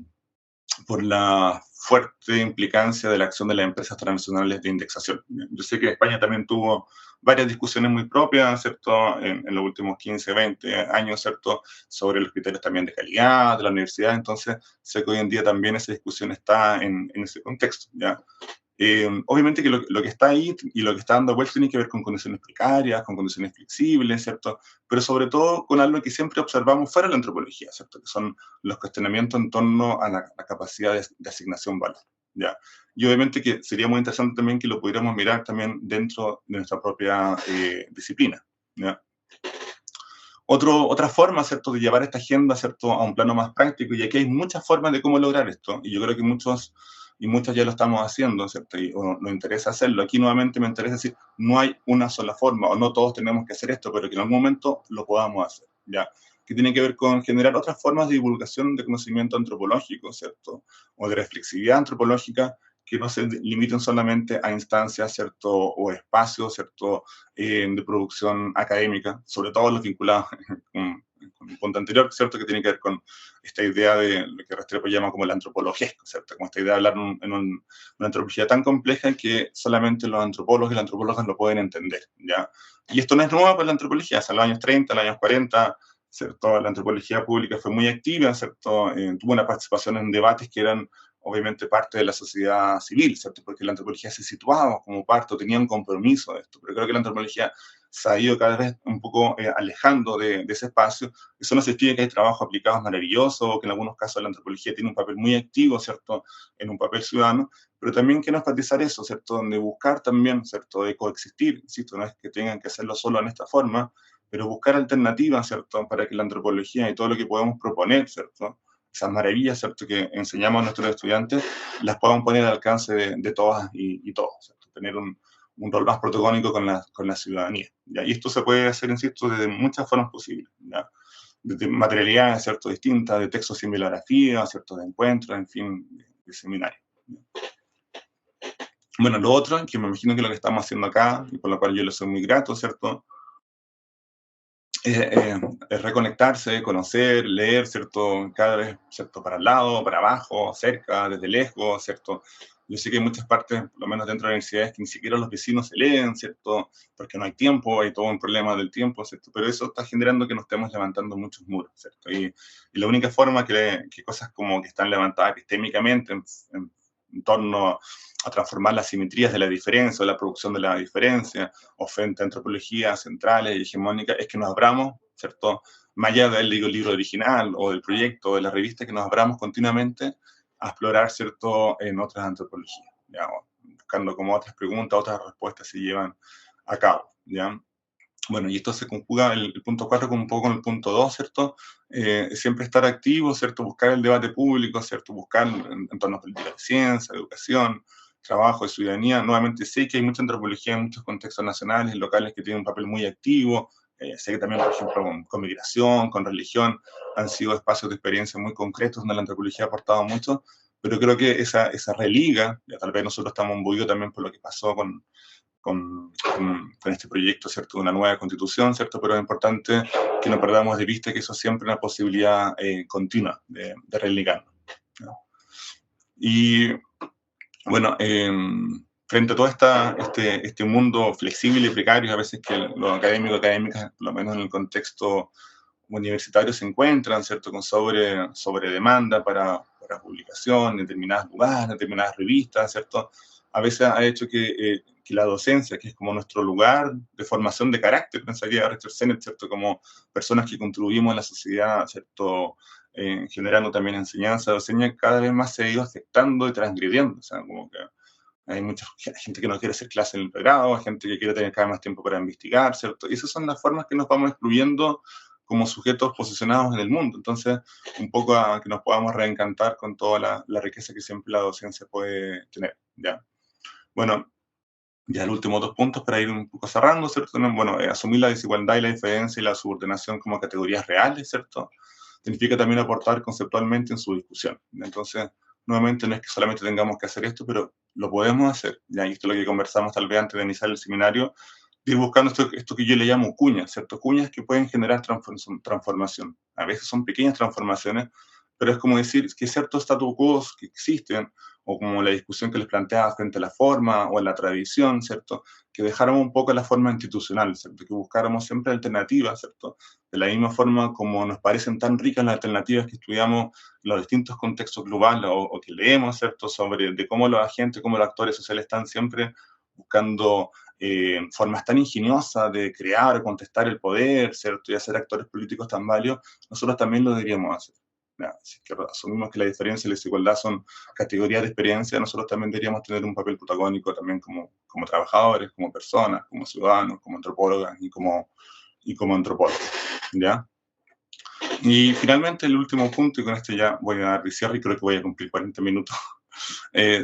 S3: la fuerte implicancia de la acción de las empresas transnacionales de indexación. Yo sé que España también tuvo varias discusiones muy propias, ¿cierto?, en los últimos 15, 20 años, ¿cierto?, sobre los criterios también de calidad de la universidad. Entonces, sé que hoy en día también esa discusión está en ese contexto, ¿ya? Obviamente que lo que está ahí y lo que está dando vuelta tiene que ver con condiciones precarias, con condiciones flexibles, ¿cierto?, pero sobre todo con algo que siempre observamos fuera de la antropología, ¿cierto?, que son los cuestionamientos en torno a la capacidad de asignación valor, ¿ya? Y obviamente que sería muy interesante también que lo pudiéramos mirar también dentro de nuestra propia disciplina, ¿ya? Otra forma, ¿cierto?, de llevar esta agenda, ¿cierto?, a un plano más práctico, y aquí hay muchas formas de cómo lograr esto, y yo creo que muchos y muchas ya lo estamos haciendo, ¿cierto?, o nos interesa hacerlo. Aquí nuevamente me interesa decir, no hay una sola forma, o no todos tenemos que hacer esto, pero que en algún momento lo podamos hacer, ¿ya? Que tiene que ver con generar otras formas de divulgación de conocimiento antropológico, ¿cierto?, o de reflexividad antropológica, que no se limiten solamente a instancias, ¿cierto? O espacios, ¿cierto? De producción académica, sobre todo los vinculados con el punto anterior, ¿cierto? Que tiene que ver con esta idea de lo que Restrepo llama como el antropologesco, ¿cierto? Como esta idea de hablar en una antropología tan compleja que solamente los antropólogos y las antropólogas lo pueden entender, ¿ya? Y esto no es nuevo para la antropología, hasta los años 30, los años 40, ¿cierto? La antropología pública fue muy activa, ¿cierto? Tuvo una participación en debates que eran obviamente parte de la sociedad civil, ¿cierto? Porque la antropología se situaba como parte, o tenía un compromiso de esto, pero creo que la antropología se ha ido cada vez un poco alejando de ese espacio. Eso no significa que hay trabajos aplicados maravillosos, o que en algunos casos la antropología tiene un papel muy activo, ¿cierto? En un papel ciudadano, pero también quiero enfatizar eso, ¿cierto? Donde buscar también, ¿cierto? De coexistir, insisto, no es que tengan que hacerlo solo en esta forma, pero buscar alternativas, ¿cierto? Para que la antropología y todo lo que podemos proponer, ¿cierto? Esas maravillas, ¿cierto? Que enseñamos a nuestros estudiantes, las podamos poner al alcance de todas y todos, ¿cierto? Tener un rol más protagónico con la ciudadanía, ¿ya? Y esto se puede hacer, insisto, de muchas formas posibles, ¿ya? De materialidades, ¿cierto? Distintas, de textos sin bibliografía, ¿cierto? De encuentros, en fin, de seminarios. Bueno, lo otro, que me imagino que lo que estamos haciendo acá, y por lo cual yo le soy muy grato, ¿cierto? Es reconectarse, conocer, leer, ¿cierto? Cada vez, ¿cierto? Para el lado, para abajo, cerca, desde lejos, ¿cierto? Yo sé que hay muchas partes, por lo menos dentro de las universidades, que ni siquiera los vecinos se leen, ¿cierto? Porque no hay tiempo, hay todo un problema del tiempo, ¿cierto? Pero eso está generando que nos estemos levantando muchos muros, ¿cierto? Y la única forma que cosas como que están levantadas epistémicamente en torno a transformar las simetrías de la diferencia o la producción de la diferencia, o frente a antropologías centrales y hegemónicas, es que nos abramos, ¿cierto? Más allá del libro original o del proyecto o de la revista, que nos abramos continuamente a explorar, ¿cierto?, en otras antropologías, ¿ya? Buscando como otras preguntas, otras respuestas se llevan a cabo, ¿ya? Bueno, y esto se conjuga el punto 4 con un poco con el punto 2, ¿cierto? Siempre estar activo, ¿cierto? Buscar el debate público, ¿cierto? Buscar en torno a política de ciencia, educación, trabajo, de ciudadanía. Nuevamente sé que hay mucha antropología en muchos contextos nacionales y locales que tienen un papel muy activo. Sé que también, por ejemplo, con migración, con religión, han sido espacios de experiencia muy concretos donde la antropología ha aportado mucho, pero creo que esa religa, ya tal vez nosotros estamos imbuidos también por lo que pasó con este proyecto, ¿cierto?, de una nueva constitución, ¿cierto? Pero es importante que no perdamos de vista que eso siempre es una posibilidad continua de religarnos, ¿no? Y bueno, frente a todo este mundo flexible y precario, a veces que los académicos, académicas, por lo menos en el contexto universitario, se encuentran, ¿cierto?, con sobre demanda para publicación en determinados lugares, en determinadas revistas, ¿cierto? A veces ha hecho que la docencia, que es como nuestro lugar de formación de carácter, pensaría Richard Sennett, ¿cierto?, como personas que contribuimos a la sociedad, ¿cierto?, generando también enseñanza, docencia, cada vez más se ha ido afectando y transgrediendo, o sea, como que hay mucha gente que no quiere hacer clase en el pregrado, gente que quiere tener cada vez más tiempo para investigar, ¿cierto? Y esas son las formas que nos vamos excluyendo como sujetos posicionados en el mundo. Entonces, un poco a que nos podamos reencantar con toda la riqueza que siempre la docencia puede tener, ¿ya? Bueno, ya los últimos 2 puntos para ir un poco cerrando, ¿cierto? Bueno, asumir la desigualdad y la diferencia y la subordinación como categorías reales, ¿cierto? Significa también aportar conceptualmente en su discusión. Entonces, nuevamente, no es que solamente tengamos que hacer esto, pero lo podemos hacer, ¿ya? Y esto es lo que conversamos tal vez antes de iniciar el seminario, de ir buscando esto que yo le llamo cuñas, ¿cierto? Cuñas que pueden generar transformación. A veces son pequeñas transformaciones, pero es como decir que ciertos statu quo que existen, o como la discusión que les planteaba frente a la forma o a la tradición, ¿cierto? Que dejáramos un poco la forma institucional, ¿cierto? Que buscáramos siempre alternativas, ¿cierto? De la misma forma como nos parecen tan ricas las alternativas que estudiamos en los distintos contextos globales o que leemos, ¿cierto? Sobre de cómo los agentes, cómo los actores sociales están siempre buscando formas tan ingeniosas de crear, contestar el poder, ¿cierto? Y hacer actores políticos tan válidos, nosotros también lo deberíamos hacer. Si es que asumimos que la diferencia y la desigualdad son categorías de experiencia, nosotros también deberíamos tener un papel protagónico también como trabajadores, como personas, como ciudadanos, como antropólogas y como antropólogos, ¿ya? Y finalmente el último punto, y con esto ya voy a dar el cierre y creo que voy a cumplir 40 minutos,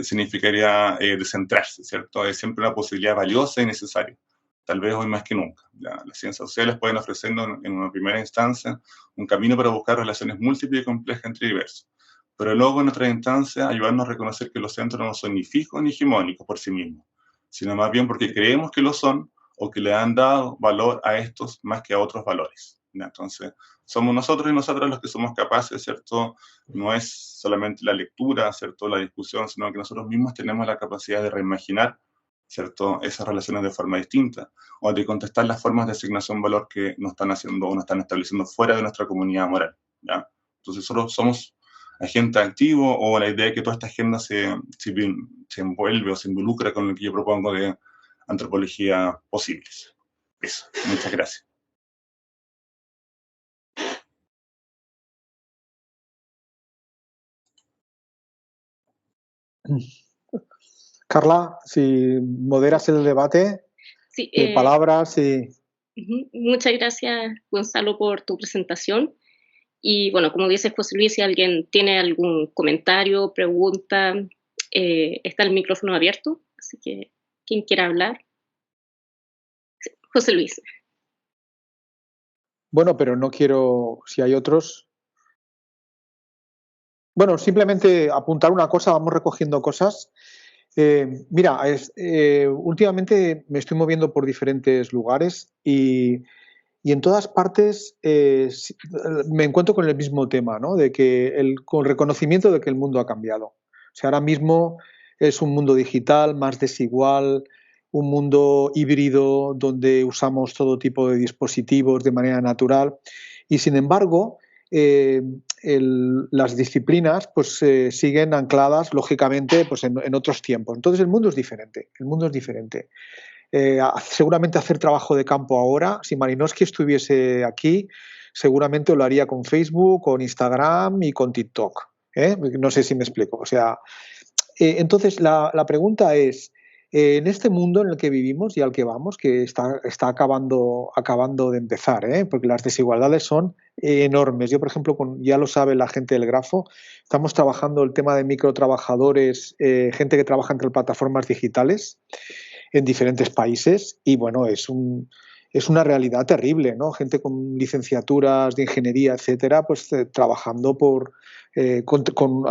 S3: significaría descentrarse, ¿cierto? Es siempre una posibilidad valiosa y necesaria, tal vez hoy más que nunca. Las ciencias sociales pueden ofrecernos en una primera instancia un camino para buscar relaciones múltiples y complejas entre diversos, pero luego en otra instancia ayudarnos a reconocer que los centros no son ni fijos ni hegemónicos por sí mismos, sino más bien porque creemos que lo son o que le han dado valor a estos más que a otros valores, ¿ya? Entonces, somos nosotros y nosotras los que somos capaces, ¿cierto? No es solamente la lectura, ¿cierto? La discusión, sino que nosotros mismos tenemos la capacidad de reimaginar, ¿cierto? Esas relaciones de forma distinta, o de contestar las formas de asignación de valor que nos están haciendo o nos están estableciendo fuera de nuestra comunidad moral, ¿ya? Entonces, nosotros somos agente activo, o la idea de que toda esta agenda se envuelve o se involucra con lo que yo propongo de antropología posibles. Eso, muchas gracias.
S5: Carla, si moderas el debate,
S2: Sí,
S5: palabras y...
S2: Muchas gracias, Gonzalo, por tu presentación. Y bueno, como dice José Luis, si alguien tiene algún comentario, pregunta, está el micrófono abierto, así que quien quiera hablar. José Luis.
S5: Bueno, pero no quiero, si hay otros. Bueno, simplemente apuntar una cosa, vamos recogiendo cosas. Mira, últimamente me estoy moviendo por diferentes lugares y en todas partes me encuentro con el mismo tema, ¿no? De que con reconocimiento de que el mundo ha cambiado. O sea, ahora mismo es un mundo digital, más desigual, un mundo híbrido donde usamos todo tipo de dispositivos de manera natural y, sin embargo, las disciplinas pues siguen ancladas, lógicamente, pues en otros tiempos. Entonces, el mundo es diferente. El mundo es diferente. Seguramente hacer trabajo de campo ahora, si Malinowski estuviese aquí, seguramente lo haría con Facebook, con Instagram y con TikTok. No sé si me explico. O sea, entonces la pregunta es, en este mundo en el que vivimos y al que vamos, que está acabando de empezar, porque las desigualdades son enormes. Yo, por ejemplo, ya lo sabe la gente del Grafo, estamos trabajando el tema de microtrabajadores, gente que trabaja entre plataformas digitales en diferentes países y bueno, es una realidad terrible, ¿no? Gente con licenciaturas de ingeniería, etcétera, pues trabajando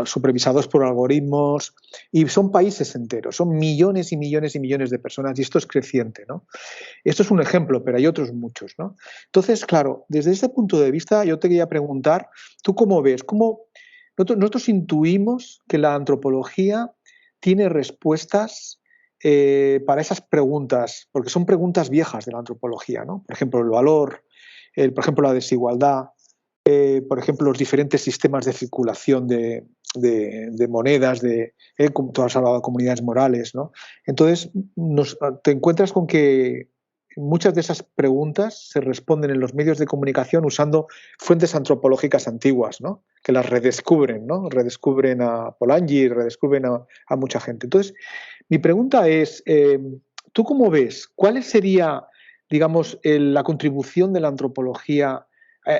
S5: supervisados por algoritmos, y son países enteros, son millones y millones y millones de personas, y esto es creciente, ¿no? Esto es un ejemplo, pero hay otros muchos, ¿no? Entonces, claro, desde ese punto de vista yo te quería preguntar, ¿tú cómo ves? Nosotros intuimos que la antropología tiene respuestas para esas preguntas, porque son preguntas viejas de la antropología, ¿no? Por ejemplo, el valor, por ejemplo, la desigualdad, por ejemplo, los diferentes sistemas de circulación de monedas, como tú has hablado de comunidades morales, ¿no? Entonces, te encuentras con que muchas de esas preguntas se responden en los medios de comunicación usando fuentes antropológicas antiguas, ¿no? Que las redescubren, ¿no? Redescubren a Polanyi, redescubren a mucha gente. Entonces, mi pregunta es, ¿tú cómo ves? ¿Cuál sería, digamos, la contribución de la antropología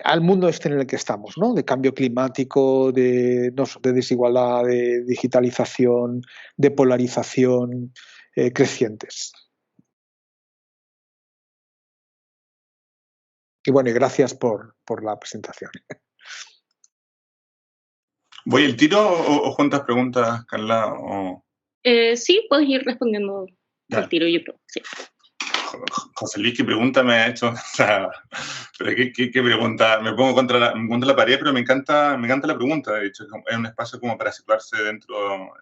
S5: al mundo este en el que estamos, ¿no? De cambio climático, de desigualdad, de digitalización, de polarización crecientes? Y bueno, y gracias por la presentación.
S3: ¿Voy el tiro o juntas preguntas, Carla?
S2: Sí, puedes ir respondiendo al tiro, yo creo. Sí.
S3: José Luis, ¿qué pregunta me ha hecho? Pero ¿qué pregunta? Me pongo contra la pared, pero me encanta la pregunta. De hecho, es un espacio como para situarse dentro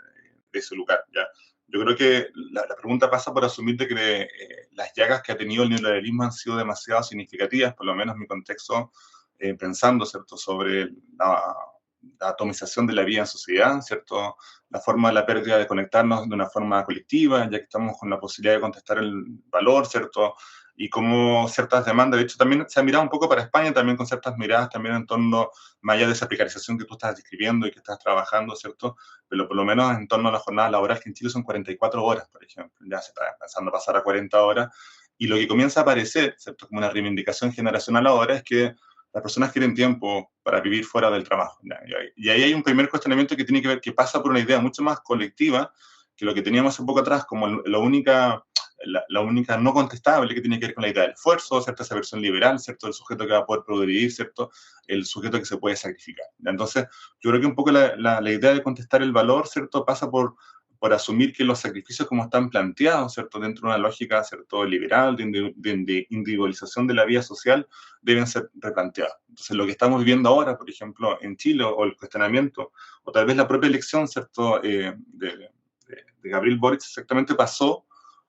S3: de ese lugar, ¿ya? Yo creo que la pregunta pasa por asumir de que las llagas que ha tenido el neoliberalismo han sido demasiado significativas, por lo menos en mi contexto, pensando, ¿cierto?, sobre la atomización de la vida en sociedad, ¿cierto?, la forma de la pérdida de conectarnos de una forma colectiva, ya que estamos con la posibilidad de contestar el valor, ¿cierto?, y cómo ciertas demandas, de hecho también se ha mirado un poco para España, también con ciertas miradas también en torno, más allá de esa precarización que tú estás describiendo y que estás trabajando, ¿cierto?, pero por lo menos en torno a la jornada laboral, que en Chile son 44 horas, por ejemplo, ya se está empezando a pasar a 40 horas, y lo que comienza a aparecer, ¿cierto?, como una reivindicación generacional ahora es que las personas quieren tiempo para vivir fuera del trabajo, ¿ya? Y ahí hay un primer cuestionamiento que tiene que ver, que pasa por una idea mucho más colectiva que lo que teníamos hace poco atrás, como la única la única no contestable, que tiene que ver con la idea del esfuerzo, ¿cierto? Esa versión liberal, ¿cierto? El sujeto que va a poder progredir, ¿cierto? El sujeto que se puede sacrificar. Entonces, yo creo que un poco la idea de contestar el valor, ¿cierto? Pasa por asumir que los sacrificios como están planteados, ¿cierto? Dentro de una lógica, ¿cierto? Liberal, de individualización de la vida social, deben ser replanteados. Entonces, lo que estamos viviendo ahora, por ejemplo, en Chile, o el cuestionamiento, o tal vez la propia elección, ¿cierto? De Gabriel Boric, exactamente pasó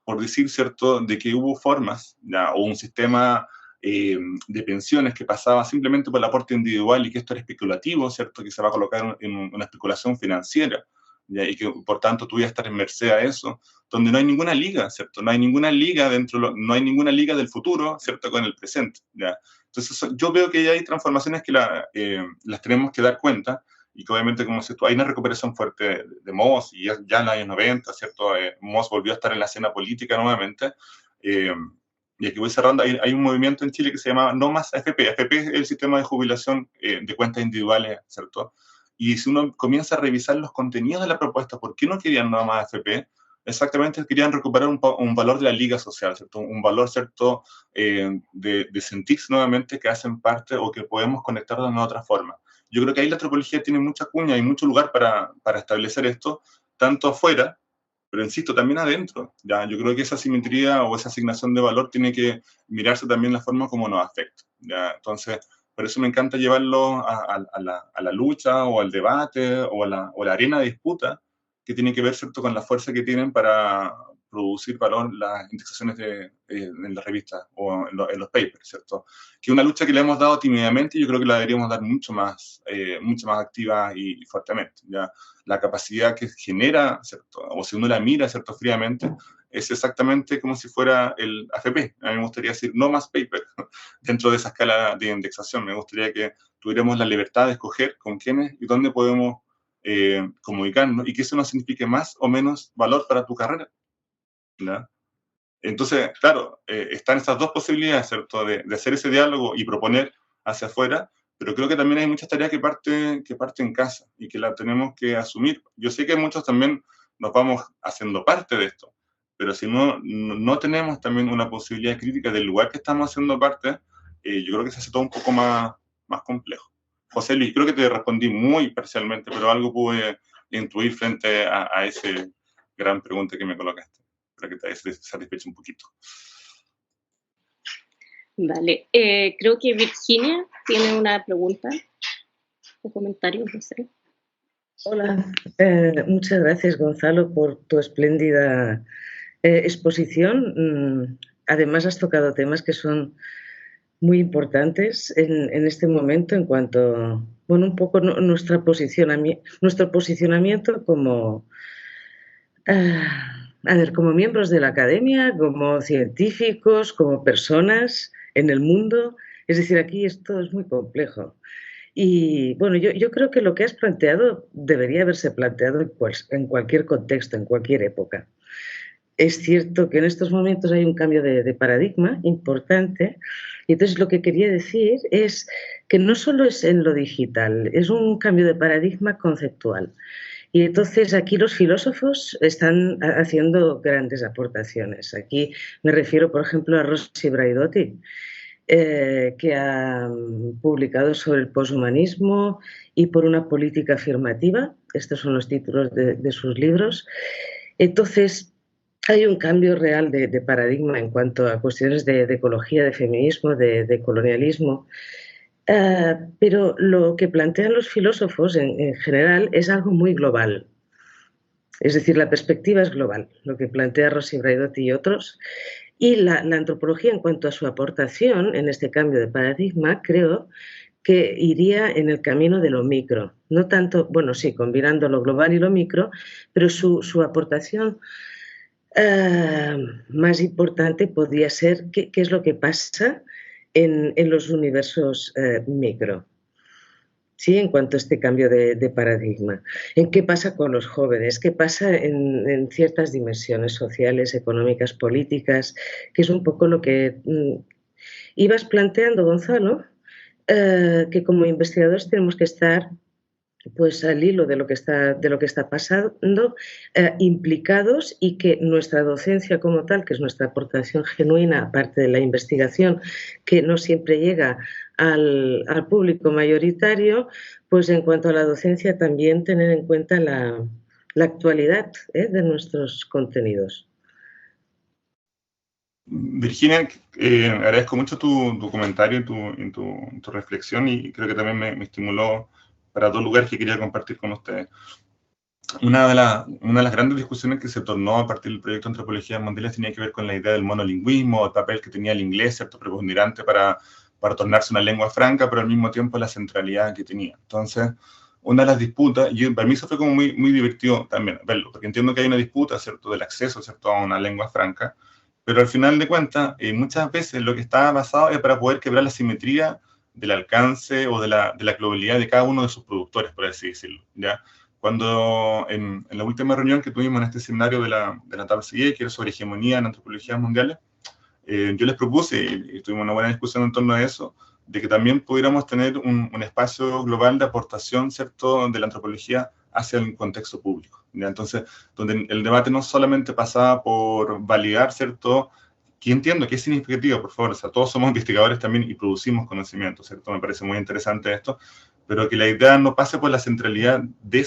S3: por decir, ¿cierto?, de que hubo formas, ¿ya? O un sistema de pensiones que pasaba simplemente por el aporte individual y que esto era especulativo, ¿cierto?, que se va a colocar en una especulación financiera, ¿ya? Y que por tanto tú ibas a estar en merced a eso, donde no hay ninguna liga, ¿cierto? No hay ninguna liga no hay ninguna liga del futuro, ¿cierto?, con el presente, ¿ya? Entonces yo veo que ya hay transformaciones que las tenemos que dar cuenta, y que obviamente, como dices tú, hay una recuperación fuerte de Moss, y ya en los años 90, ¿cierto? Moss volvió a estar en la escena política nuevamente, y aquí voy cerrando, hay un movimiento en Chile que se llama No Más AFP. AFP es el sistema de jubilación de cuentas individuales, ¿cierto? Y si uno comienza a revisar los contenidos de la propuesta, ¿por qué no querían No Más AFP? Exactamente, querían recuperar un valor de la liga social, ¿cierto? Un valor, ¿cierto?, de sentirse nuevamente que hacen parte o que podemos conectarnos de otra forma. Yo creo que ahí la antropología tiene mucha cuña y mucho lugar para establecer esto, tanto afuera, pero insisto, también adentro, ¿ya? Yo creo que esa simetría o esa asignación de valor tiene que mirarse también la forma como nos afecta, ¿ya? Entonces, por eso me encanta llevarlo a la lucha o al debate o a la arena de disputa, que tiene que ver, ¿cierto?, con la fuerza que tienen para producir valor las indexaciones en las revistas o en los papers, ¿cierto? Que es una lucha que le hemos dado tímidamente, y yo creo que la deberíamos dar mucho más activa y fuertemente, ¿ya? La capacidad que genera, ¿cierto? O si uno la mira, ¿cierto?, fríamente, es exactamente como si fuera el AFP. A mí me gustaría decir no más paper dentro de esa escala de indexación. Me gustaría que tuviéramos la libertad de escoger con quiénes y dónde podemos comunicarnos, y que eso no signifique más o menos valor para tu carrera, ¿ya? Entonces, claro, están esas dos posibilidades, ¿cierto?, de hacer ese diálogo y proponer hacia afuera, pero creo que también hay muchas tareas que parten en casa y que las tenemos que asumir. Yo sé que muchos también nos vamos haciendo parte de esto, pero si no tenemos también una posibilidad crítica del lugar que estamos haciendo parte, yo creo que se hace todo un poco más complejo. José Luis, creo que te respondí muy parcialmente, pero algo pude intuir frente a esa gran pregunta que me colocaste, para que te hayas satisfecho un poquito.
S2: Vale, creo que Virginia tiene una pregunta o comentario, no sé.
S6: Hola, muchas gracias, Gonzalo, por tu espléndida exposición. Además, has tocado temas que son muy importantes en este momento en cuanto, bueno, un poco nuestro posicionamiento como, como miembros de la academia, como científicos, como personas en el mundo. Es decir, aquí esto es muy complejo. Y bueno, yo creo que lo que has planteado debería haberse planteado en cualquier contexto, en cualquier época. Es cierto que en estos momentos hay un cambio de paradigma importante, y entonces lo que quería decir es que no solo es en lo digital, es un cambio de paradigma conceptual. Y entonces aquí los filósofos están haciendo grandes aportaciones. Aquí me refiero, por ejemplo, a Rossi Braidotti, que ha publicado sobre el poshumanismo y por una política afirmativa. Estos son los títulos de sus libros. Entonces, hay un cambio real de paradigma en cuanto a cuestiones de ecología, de feminismo, de colonialismo. Pero lo que plantean los filósofos en general es algo muy global. Es decir, la perspectiva es global, lo que plantea Rossi Braidotti y otros. Y la antropología, en cuanto a su aportación en este cambio de paradigma, creo que iría en el camino de lo micro. No tanto, bueno, sí, combinando lo global y lo micro, pero su aportación más importante podría ser qué es lo que pasa en los universos micro. Sí, en cuanto a este cambio de paradigma. ¿En qué pasa con los jóvenes? ¿Qué pasa en ciertas dimensiones sociales, económicas, políticas? Que es un poco lo que ibas planteando, Gonzalo, que como investigadores tenemos que estar pues al hilo de lo que está pasando, implicados, y que nuestra docencia como tal, que es nuestra aportación genuina, aparte de la investigación, que no siempre llega al público mayoritario, pues en cuanto a la docencia también tener en cuenta la actualidad de nuestros contenidos.
S3: Virginia, agradezco mucho tu comentario y tu reflexión, y creo que también me estimuló para dos lugares que quería compartir con ustedes. Una de las grandes discusiones que se tornó a partir del proyecto Antropología Mundiales tenía que ver con la idea del monolingüismo, el papel que tenía el inglés, cierto, preponderante para tornarse una lengua franca, pero al mismo tiempo la centralidad que tenía. Entonces, una de las disputas, y para mí eso fue como muy divertido también verlo, porque entiendo que hay una disputa, ¿cierto?, del acceso, ¿cierto?, a una lengua franca, pero al final de cuentas, muchas veces lo que está basado es para poder quebrar la simetría del alcance o de la globalidad de cada uno de sus productores, por así decirlo, ¿ya? Cuando en la última reunión que tuvimos en este seminario de la TAPSIE, que era sobre hegemonía en antropologías mundiales, yo les propuse, y tuvimos una buena discusión en torno a eso, de que también pudiéramos tener un espacio global de aportación, ¿cierto?, de la antropología hacia el contexto público, ¿ya? Entonces, donde el debate no solamente pasaba por validar, ¿cierto?, que entiendo que es significativo, por favor, o sea, todos somos investigadores también y producimos conocimiento, ¿cierto? Me parece muy interesante esto, pero que la idea no pase por la centralidad de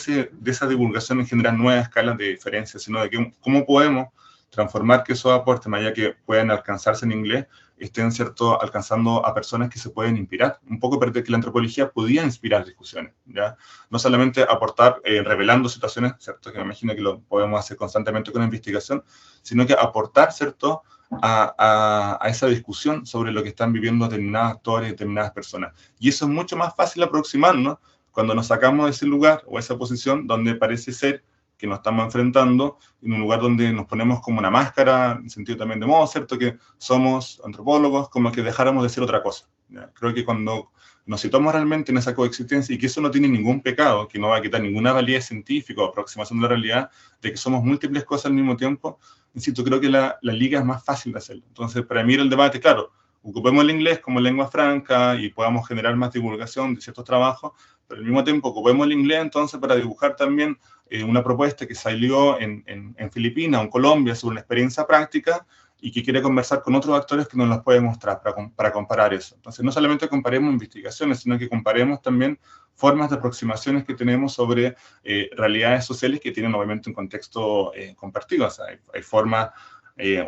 S3: esa divulgación en generar nuevas escalas de diferencia, sino de que cómo podemos transformar que esos aportes, más allá que puedan alcanzarse en inglés, estén, ¿cierto?, alcanzando a personas que se pueden inspirar. Un poco que la antropología podía inspirar discusiones, ¿ya? No solamente aportar revelando situaciones, ¿cierto?, que me imagino que lo podemos hacer constantemente con la investigación, sino que aportar, ¿cierto?, a esa discusión sobre lo que están viviendo determinados actores, determinadas personas. Y eso es mucho más fácil aproximarnos cuando nos sacamos de ese lugar o esa posición donde parece ser que nos estamos enfrentando, en un lugar donde nos ponemos como una máscara, en sentido también de modo, ¿cierto?, que somos antropólogos, como que dejáramos de ser otra cosa, ¿ya? Creo que cuando nos situamos realmente en esa coexistencia, y que eso no tiene ningún pecado, que no va a quitar ninguna validez científica o aproximación de la realidad, de que somos múltiples cosas al mismo tiempo, insisto, creo que la liga es más fácil de hacerlo. Entonces, para mí el debate, claro, ocupemos el inglés como lengua franca y podamos generar más divulgación de ciertos trabajos, pero al mismo tiempo ocupemos el inglés entonces para dibujar también una propuesta que salió en Filipinas o en Colombia sobre una experiencia práctica y que quiere conversar con otros actores que nos las pueden mostrar para comparar eso. Entonces, no solamente comparemos investigaciones, sino que comparemos también formas de aproximaciones que tenemos sobre realidades sociales que tienen obviamente un contexto compartido. O sea, hay formas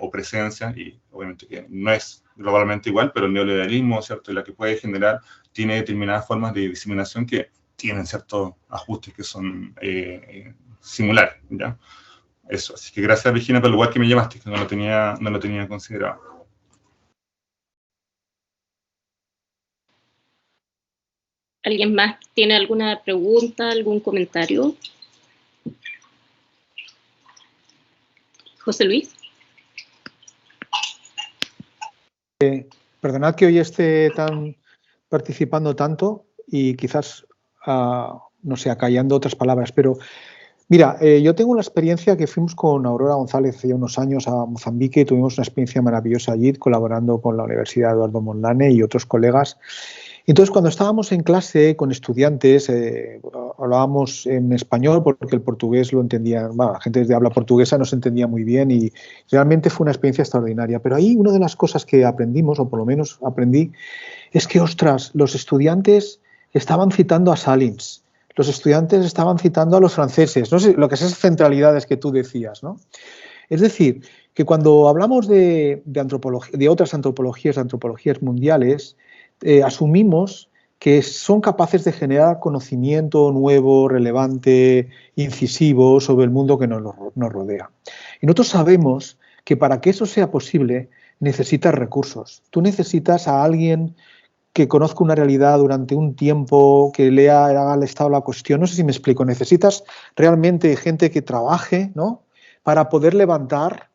S3: o presencia, y obviamente que no es globalmente igual, pero el neoliberalismo, ¿cierto?, y la que puede generar, tiene determinadas formas de diseminación que tienen ciertos ajustes que son similares, ¿ya? Eso, así que gracias, Virginia, por el lugar que me llamaste, que no lo tenía considerado.
S2: ¿Alguien más tiene alguna pregunta, algún comentario? José Luis.
S5: Perdonad que hoy esté participando tanto y quizás, no sé, acallando otras palabras, pero mira, yo tengo una experiencia que fuimos con Aurora González hace unos años a Mozambique y tuvimos una experiencia maravillosa allí, colaborando con la Universidad Eduardo Mondlane y otros colegas. Entonces, cuando estábamos en clase con estudiantes, hablábamos en español porque el portugués lo entendía, bueno, la gente de habla portuguesa no se entendía muy bien y realmente fue una experiencia extraordinaria. Pero ahí una de las cosas que aprendimos, o por lo menos aprendí, es que, ostras, los estudiantes estaban citando a Salins, los estudiantes estaban citando a los franceses, no sé, lo que es esas centralidades que tú decías, ¿no? Es decir, que cuando hablamos de antropología, de otras antropologías mundiales, asumimos que son capaces de generar conocimiento nuevo, relevante, incisivo sobre el mundo que nos rodea. Y nosotros sabemos que para que eso sea posible necesitas recursos. Tú necesitas a alguien que conozca una realidad durante un tiempo, que haga el estado de la cuestión. No sé si me explico. Necesitas realmente gente que trabaje, ¿no?, para poder levantar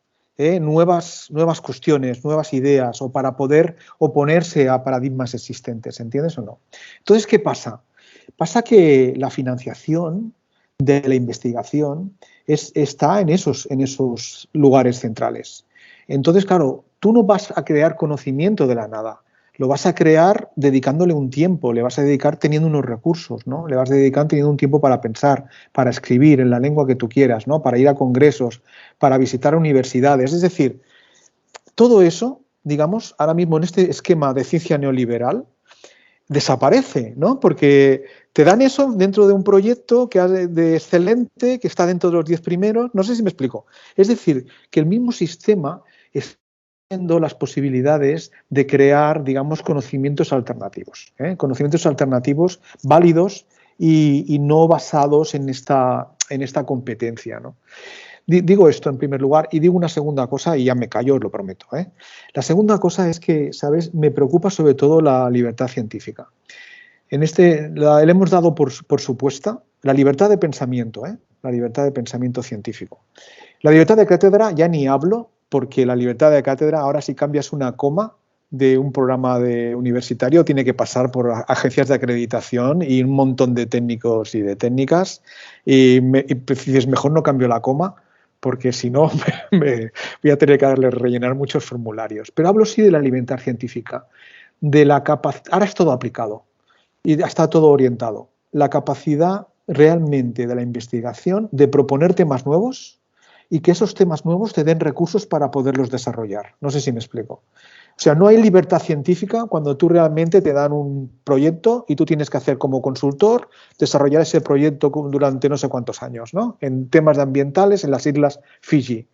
S5: nuevas cuestiones, nuevas ideas, o para poder oponerse a paradigmas existentes, ¿entiendes o no? Entonces, ¿qué pasa? Pasa que la financiación de la investigación está en esos lugares centrales. Entonces, claro, tú no vas a crear conocimiento de la nada. lo vas a crear dedicándole un tiempo, le vas a dedicar teniendo unos recursos, ¿no? Le vas a dedicar teniendo un tiempo para pensar, para escribir en la lengua que tú quieras, ¿no? Para ir a congresos, para visitar universidades. Es decir, todo eso, digamos, ahora mismo en este esquema de ciencia neoliberal, desaparece, ¿no? Porque te dan eso dentro de un proyecto que de excelente, que está dentro de los 10 primeros, no sé si me explico. Es decir, que el mismo sistema está viendo las posibilidades de crear, digamos, conocimientos alternativos, conocimientos alternativos válidos y no basados en esta competencia, ¿no? Digo esto en primer lugar y digo una segunda cosa y ya me callo, os lo prometo. La segunda cosa es que, ¿sabes? Me preocupa sobre todo la libertad científica. Le hemos dado por supuesta la libertad de pensamiento, la libertad de pensamiento científico. La libertad de cátedra ya ni hablo, porque la libertad de cátedra, ahora si cambias una coma de un programa universitario, tiene que pasar por agencias de acreditación y un montón de técnicos y de técnicas, y dices, mejor no cambio la coma, porque si no voy a tener que rellenar muchos formularios. Pero hablo sí de la libertad científica, de la capacidad, ahora es todo aplicado y está todo orientado, la capacidad realmente de la investigación de proponer temas nuevos y que esos temas nuevos te den recursos para poderlos desarrollar. No sé si me explico. O sea, no hay libertad científica cuando tú realmente te dan un proyecto y tú tienes que hacer como consultor, desarrollar ese proyecto durante no sé cuántos años, ¿no? En temas de ambientales en las islas Fiji.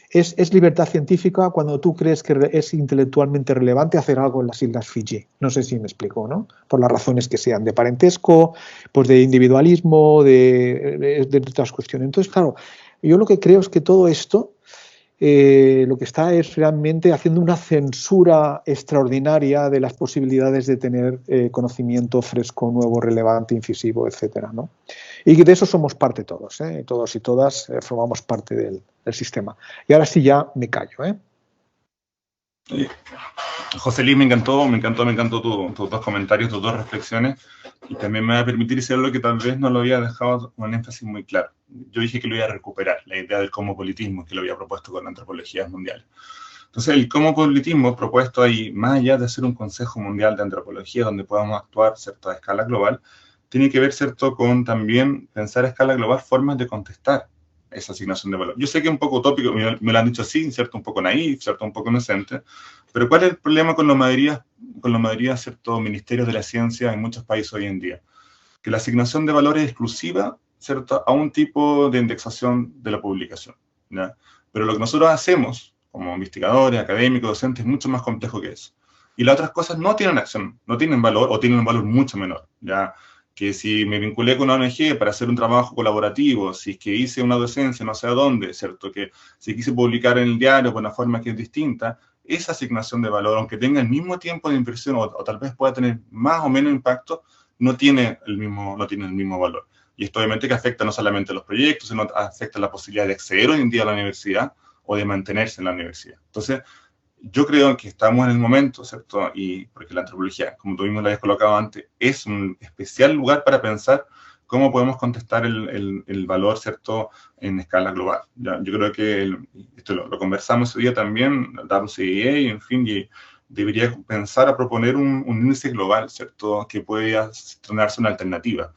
S5: Es libertad científica cuando tú crees que es intelectualmente relevante hacer algo en las islas Fiji. No sé si me explico, ¿no? Por las razones que sean, de parentesco, pues de individualismo, de otras cuestiones. Entonces, claro, yo lo que creo es que todo esto lo que está es realmente haciendo una censura extraordinaria de las posibilidades de tener conocimiento fresco, nuevo, relevante, incisivo, etcétera, ¿no? Y de eso somos parte todos, todos y todas formamos parte del sistema. Y ahora sí ya me callo,
S3: José Luis, me encantó tus dos comentarios, tus dos reflexiones, y también me va a permitir decir algo que tal vez no lo había dejado con énfasis muy claro. Yo dije que lo iba a recuperar, la idea del cosmopolitismo que lo había propuesto con Antropologías Mundiales. Entonces, el cosmopolitismo propuesto ahí, más allá de ser un Consejo Mundial de Antropología donde podamos actuar, ¿cierto?, a escala global, tiene que ver, ¿cierto?, con también pensar a escala global formas de contestar esa asignación de valor. Yo sé que es un poco utópico, me lo han dicho así, ¿cierto?, un poco naif, ¿cierto?, un poco inocente, pero ¿cuál es el problema con la mayoría, ¿cierto?, ministerios de la ciencia en muchos países hoy en día? Que la asignación de valor es exclusiva, ¿cierto?, a un tipo de indexación de la publicación, ¿ya? Pero lo que nosotros hacemos como investigadores, académicos, docentes, es mucho más complejo que eso. Y las otras cosas no tienen acción, no tienen valor o tienen un valor mucho menor, ¿ya? Que si me vinculé con una ONG para hacer un trabajo colaborativo, si es que hice una docencia no sé a dónde, ¿cierto? Que si quise publicar en el diario de una forma que es distinta, esa asignación de valor, aunque tenga el mismo tiempo de inversión o tal vez pueda tener más o menos impacto, no tiene el mismo valor. Y esto obviamente que afecta no solamente a los proyectos, sino afecta la posibilidad de acceder hoy en día a la universidad o de mantenerse en la universidad. Entonces, yo creo que estamos en el momento, ¿cierto? Y porque la antropología, como tú mismo lo habías colocado antes, es un especial lugar para pensar cómo podemos contestar el valor, ¿cierto?, en escala global. ¿Ya? Yo creo que esto lo conversamos ese día también, WCEA, en fin, y debería pensar a proponer un índice global, ¿cierto?, que pueda tornarse una alternativa.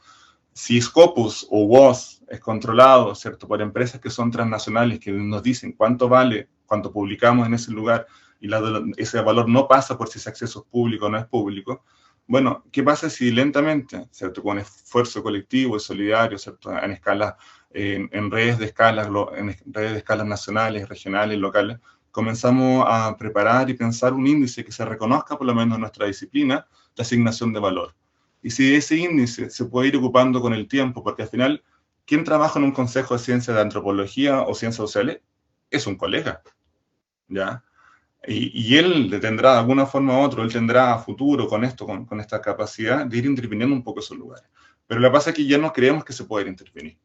S3: Si Scopus o WOS es controlado, ¿cierto?, por empresas que son transnacionales, que nos dicen cuánto vale, cuánto publicamos en ese lugar, y ese valor no pasa por si ese acceso es público o no es público, bueno, ¿qué pasa si lentamente, ¿cierto?, con esfuerzo colectivo y solidario, ¿cierto?, en escalas, en redes de escalas nacionales, regionales, locales, comenzamos a preparar y pensar un índice que se reconozca, por lo menos en nuestra disciplina, la asignación de valor? Y si ese índice se puede ir ocupando con el tiempo, porque al final, ¿quién trabaja en un consejo de ciencias de antropología o ciencias sociales? Es un colega, ¿ya? Y él tendrá de alguna forma u otra, él tendrá a futuro con esto, con esta capacidad de ir interviniendo un poco esos lugares. Pero lo que pasa es que ya no creemos que se puede intervenir.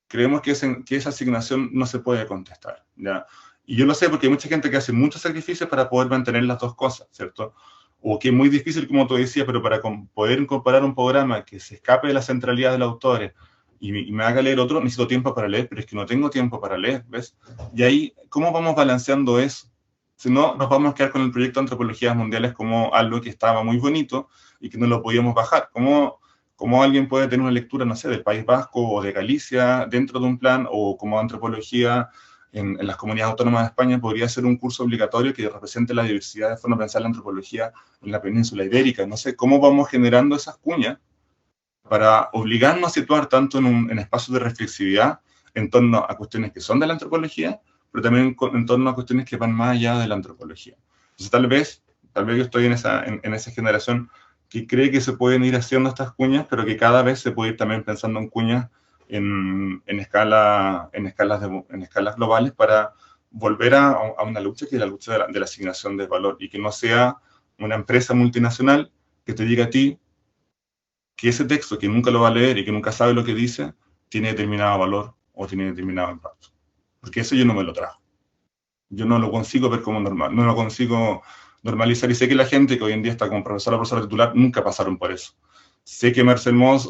S3: Creemos que esa asignación no se puede contestar, ¿ya? Y yo lo sé porque hay mucha gente que hace muchos sacrificios para poder mantener las dos cosas, ¿cierto? O que es muy difícil, como tú decías, pero para poder incorporar un programa que se escape de la centralidad del autor y me haga leer otro, necesito tiempo para leer, pero es que no tengo tiempo para leer, ¿ves? Y ahí, ¿cómo vamos balanceando eso? Si no, nos vamos a quedar con el proyecto de Antropologías Mundiales como algo que estaba muy bonito y que no lo podíamos bajar. ¿Cómo alguien puede tener una lectura, no sé, del País Vasco o de Galicia dentro de un plan, o como antropología en las comunidades autónomas de España podría ser un curso obligatorio que represente la diversidad de forma de pensar la antropología en la península ibérica? No sé, ¿cómo vamos generando esas cuñas para obligarnos a situar tanto en espacios de reflexividad en torno a cuestiones que son de la antropología, pero también en torno a cuestiones que van más allá de la antropología? Entonces tal vez yo estoy en esa generación que cree que se pueden ir haciendo estas cuñas, pero que cada vez se puede ir también pensando en cuñas en escalas globales para volver a una lucha que es la lucha de la asignación de valor, y que no sea una empresa multinacional que te diga a ti que ese texto, que nunca lo va a leer y que nunca sabe lo que dice, tiene determinado valor o tiene determinado impacto. Porque eso yo no me lo trajo. Yo no lo consigo ver como normal, no lo consigo normalizar, y sé que la gente que hoy en día está como profesora titular nunca pasaron por eso. Sé que Marcel Mauss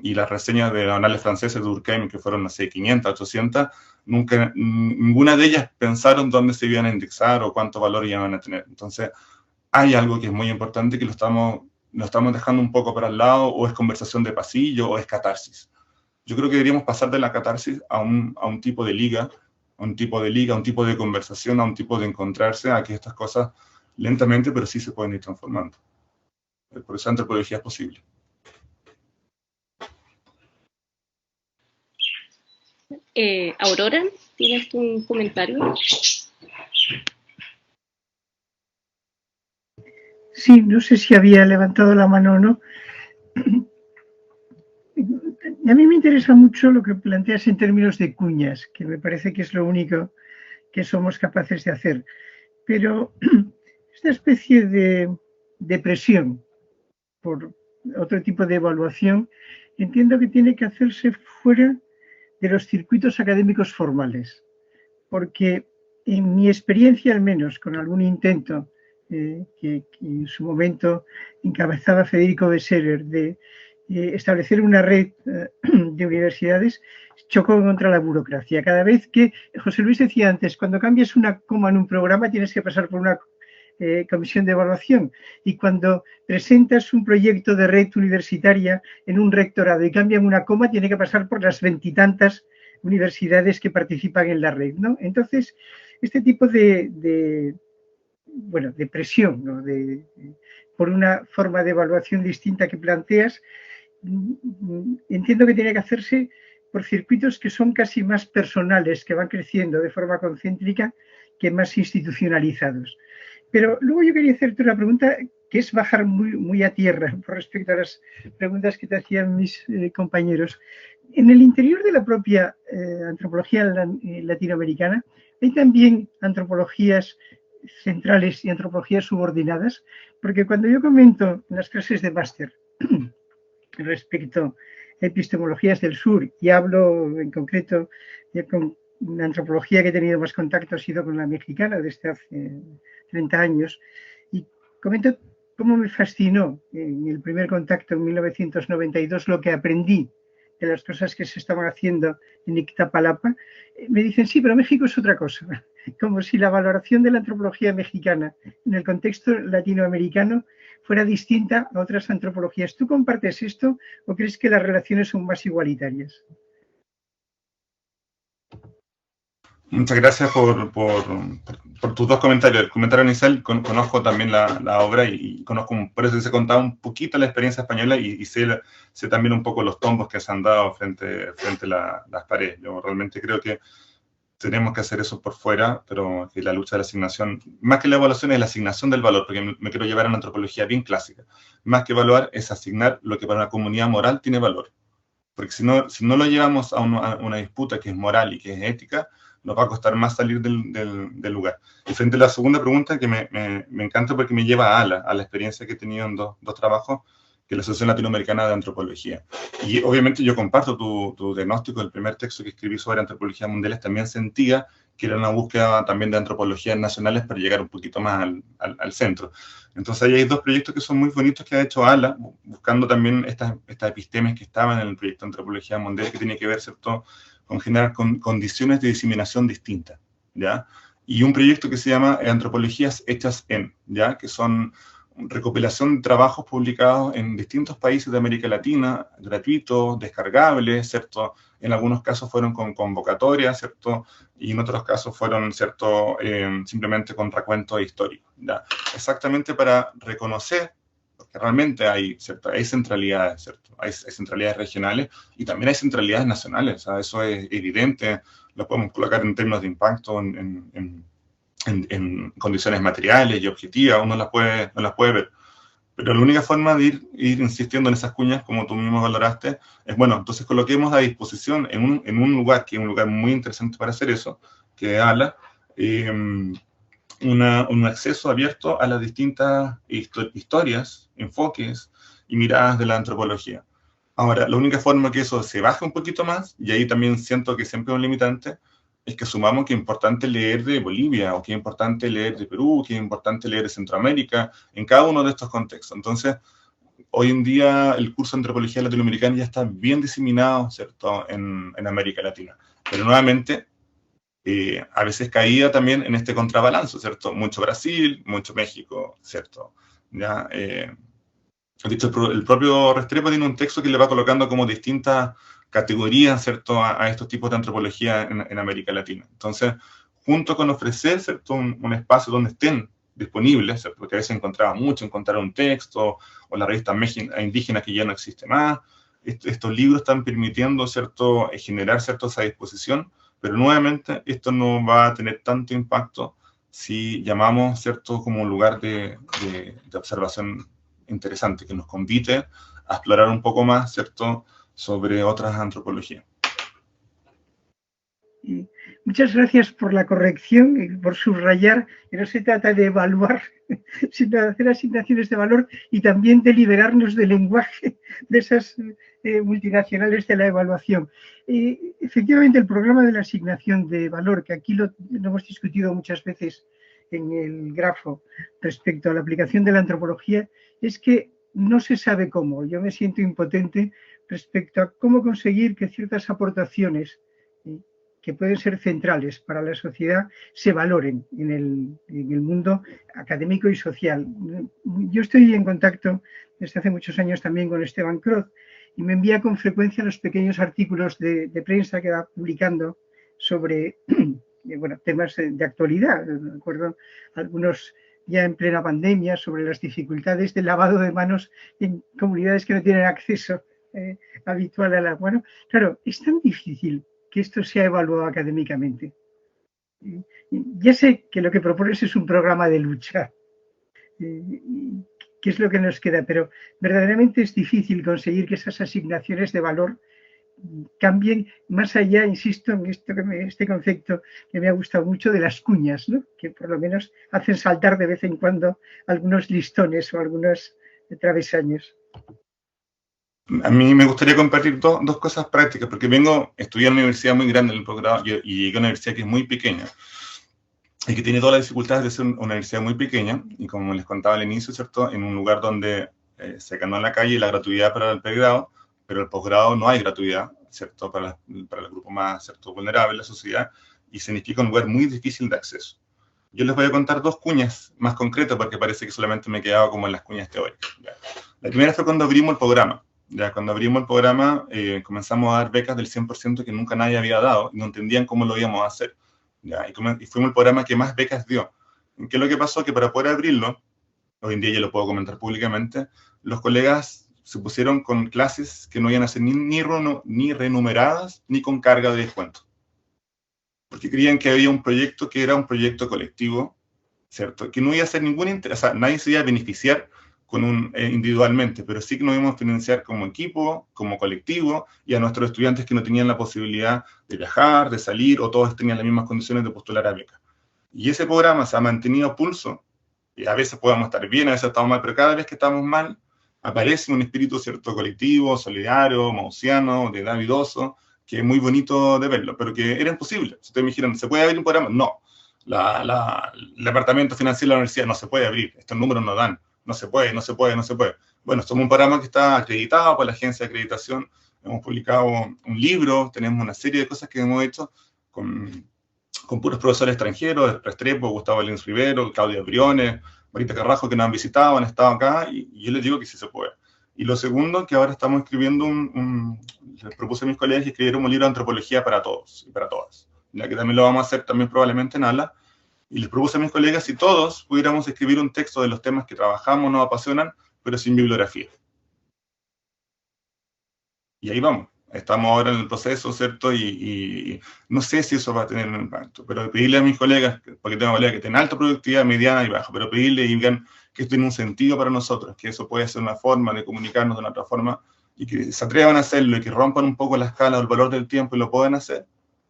S3: y las reseñas de anales franceses de Durkheim, que fueron, no sé, 500, 800, ninguna de ellas pensaron dónde se iban a indexar o cuánto valor iban a tener. Entonces, hay algo que es muy importante que lo estamos dejando un poco para el lado, o es conversación de pasillo, o es catarsis. Yo creo que deberíamos pasar de la catarsis a un tipo de liga, a un tipo de conversación, a un tipo de encontrarse, a que estas cosas lentamente, pero sí se pueden ir transformando. Por eso la antropología es posible.
S2: Aurora, ¿tienes un comentario?
S1: Sí, no sé si había levantado la mano o no. A mí me interesa mucho lo que planteas en términos de cuñas, que me parece que es lo único que somos capaces de hacer. Pero esta especie de presión por otro tipo de evaluación, entiendo que tiene que hacerse fuera de los circuitos académicos formales, porque en mi experiencia, al menos, con algún intento que en su momento encabezaba Federico Besserer de establecer una red de universidades, chocó contra la burocracia. Cada vez que, José Luis decía antes, cuando cambias una coma en un programa tienes que pasar por una comisión de evaluación, y cuando presentas un proyecto de red universitaria en un rectorado y cambian una coma, tiene que pasar por las 20 y tantas universidades que participan en la red, ¿no? Entonces, este tipo de presión, ¿no? Por una forma de evaluación distinta que planteas, entiendo que tiene que hacerse por circuitos que son casi más personales, que van creciendo de forma concéntrica, que más institucionalizados. Pero luego yo quería hacerte una pregunta que es bajar muy a tierra por respecto a las preguntas que te hacían mis compañeros. En el interior de la propia antropología latinoamericana, ¿hay también antropologías centrales y antropologías subordinadas? Porque cuando yo comento en las clases de máster respecto a epistemologías del sur, y hablo en concreto con una antropología que he tenido más contacto ha sido con la mexicana desde hace 30 años, y comento cómo me fascinó en el primer contacto en 1992 lo que aprendí de las cosas que se estaban haciendo en Ixtapalapa. Me dicen, sí, pero México es otra cosa. Como si la valoración de la antropología mexicana en el contexto latinoamericano fuera distinta a otras antropologías. ¿Tú compartes esto o crees que las relaciones son más igualitarias?
S3: Muchas gracias por tus dos comentarios. El comentario inicial, conozco también la obra y conozco, por eso se contaba un poquito la experiencia española, y sé también un poco los tombos que se han dado frente a las paredes. Yo realmente creo que tenemos que hacer eso por fuera, pero que la lucha de la asignación, más que la evaluación, es la asignación del valor, porque me quiero llevar a una antropología bien clásica. Más que evaluar, es asignar lo que para una comunidad moral tiene valor. Porque si no lo llevamos a una disputa que es moral y que es ética, nos va a costar más salir del lugar. Y frente a la segunda pregunta, que me encanta porque me lleva a la experiencia que he tenido en dos trabajos, que es la Asociación Latinoamericana de Antropología. Y obviamente yo comparto tu diagnóstico. El primer texto que escribí sobre antropologías mundiales también sentía que era una búsqueda también de antropologías nacionales para llegar un poquito más al centro. Entonces ahí hay dos proyectos que son muy bonitos que ha hecho ALA, buscando también estas epistemes que estaban en el proyecto de antropología mundial, que tiene que ver, ¿cierto?, con generar condiciones de diseminación distintas, ¿ya? y un proyecto que se llama Antropologías Hechas en, ¿ya? Que son recopilación de trabajos publicados en distintos países de América Latina, gratuitos, descargables, ¿cierto? En algunos casos fueron con convocatorias, ¿cierto? Y en otros casos fueron, ¿cierto? Simplemente con recuentos históricos, ¿ya? Exactamente para reconocer, porque realmente hay, ¿cierto? Hay centralidades, ¿cierto? Hay centralidades regionales y también hay centralidades nacionales, o sea, eso es evidente, lo podemos colocar en términos de impacto en condiciones materiales y objetivas, uno las puede ver. Pero la única forma de ir insistiendo en esas cuñas, como tú mismo valoraste, es, bueno, entonces coloquemos a disposición en un lugar, que es un lugar muy interesante para hacer eso, que habla, un acceso abierto a las distintas historias, enfoques y miradas de la antropología. Ahora, la única forma que eso se baje un poquito más, y ahí también siento que siempre es un limitante, es que sumamos que es importante leer de Bolivia, o que es importante leer de Perú, que es importante leer de Centroamérica, en cada uno de estos contextos. Entonces, hoy en día el curso de Antropología Latinoamericana ya está bien diseminado, ¿cierto?, en América Latina. Pero nuevamente, a veces caía también en este contrabalance, ¿cierto? Mucho Brasil, mucho México, ¿cierto? ¿Ya? De hecho, el propio Restrepo tiene un texto que le va colocando como distintas categorías, ¿cierto?, a estos tipos de antropología en América Latina. Entonces, junto con ofrecer, ¿cierto?, un espacio donde estén disponibles, ¿cierto?, porque a veces encontraba mucho, encontrar un texto, o la revista indígena que ya no existe más, estos libros están permitiendo, ¿cierto?, generar, ¿cierto?, esa disposición, pero nuevamente esto no va a tener tanto impacto si llamamos, ¿cierto?, como un lugar de observación interesante, que nos convite a explorar un poco más, ¿cierto?, sobre otras antropologías.
S1: Muchas gracias por la corrección y por subrayar que no se trata de evaluar, sino de hacer asignaciones de valor y también de liberarnos del lenguaje de esas multinacionales de la evaluación. Efectivamente, el programa de la asignación de valor, que aquí lo hemos discutido muchas veces en el grafo respecto a la aplicación de la antropología, es que no se sabe cómo. Yo me siento impotente respecto a cómo conseguir que ciertas aportaciones que pueden ser centrales para la sociedad se valoren en el mundo académico y social. Yo estoy en contacto desde hace muchos años también con Esteban Kroz y me envía con frecuencia los pequeños artículos de prensa que va publicando sobre temas de actualidad. Me acuerdo algunos ya en plena pandemia sobre las dificultades del lavado de manos en comunidades que no tienen acceso habitual al agua. Bueno, claro, es tan difícil que esto sea evaluado académicamente. Ya sé que lo que propones es un programa de lucha, que es lo que nos queda, pero verdaderamente es difícil conseguir que esas asignaciones de valor cambien más allá, insisto, en este concepto que me ha gustado mucho de las cuñas, ¿no?, que por lo menos hacen saltar de vez en cuando algunos listones o algunos travesaños.
S3: A mí me gustaría compartir dos cosas prácticas, porque estudié en una universidad muy grande en el posgrado y llegué a una universidad que es muy pequeña y que tiene todas las dificultades de ser una universidad muy pequeña, y como les contaba al inicio, ¿cierto?, en un lugar donde se ganó en la calle la gratuidad para el pregrado, pero el posgrado no hay gratuidad, ¿cierto?, para el grupo más, ¿cierto?, vulnerable de la sociedad, y significa un lugar muy difícil de acceso. Yo les voy a contar dos cuñas más concretas, porque parece que solamente me he quedado como en las cuñas teóricas. ¿Ya? La primera fue cuando abrimos el programa. Ya, cuando abrimos el programa, comenzamos a dar becas del 100% que nunca nadie había dado, y no entendían cómo lo íbamos a hacer. Ya, y fuimos el programa que más becas dio. ¿Qué es lo que pasó? Que para poder abrirlo, hoy en día ya lo puedo comentar públicamente, los colegas se pusieron con clases que no iban a ser ni renumeradas ni con carga de descuento. Porque creían que había un proyecto que era un proyecto colectivo, ¿cierto? Que no iba a ser o sea, nadie se iba a beneficiar individualmente, pero sí que nos íbamos a financiar como equipo, como colectivo, y a nuestros estudiantes que no tenían la posibilidad de viajar, de salir, o todos tenían las mismas condiciones de postular a beca. Y ese programa se ha mantenido a pulso, y a veces podemos estar bien, a veces estamos mal, pero cada vez que estamos mal, aparece un espíritu, ¿cierto?, colectivo, solidario, mausiano, de edad idoso, que es muy bonito de verlo, pero que era imposible. Si ustedes me dijeron, ¿se puede abrir un programa? No. El departamento financiero de la universidad no se puede abrir, estos números no dan. No se puede. Bueno, somos un programa que está acreditado por la agencia de acreditación, hemos publicado un libro, tenemos una serie de cosas que hemos hecho con con puros profesores extranjeros, Restrepo, Gustavo Lins Rivero, Claudia Briones, Marita Carrasco, que nos han visitado, han estado acá, y yo les digo que sí se puede. Y lo segundo, que ahora estamos escribiendo les propuse a mis colegas escribir un libro de antropología para todos y para todas, ya que también lo vamos a hacer también probablemente en ALA, y les propuse a mis colegas si todos pudiéramos escribir un texto de los temas que trabajamos, nos apasionan, pero sin bibliografía. Y ahí vamos. Estamos ahora en el proceso, ¿cierto? Y no sé si eso va a tener un impacto, pero pedirle a mis colegas, porque tengo colegas que tienen alta productividad, mediana y baja, pero pedirle y digan que esto tiene un sentido para nosotros, que eso puede ser una forma de comunicarnos de una otra forma, y que se atrevan a hacerlo, y que rompan un poco la escala o el valor del tiempo y lo puedan hacer,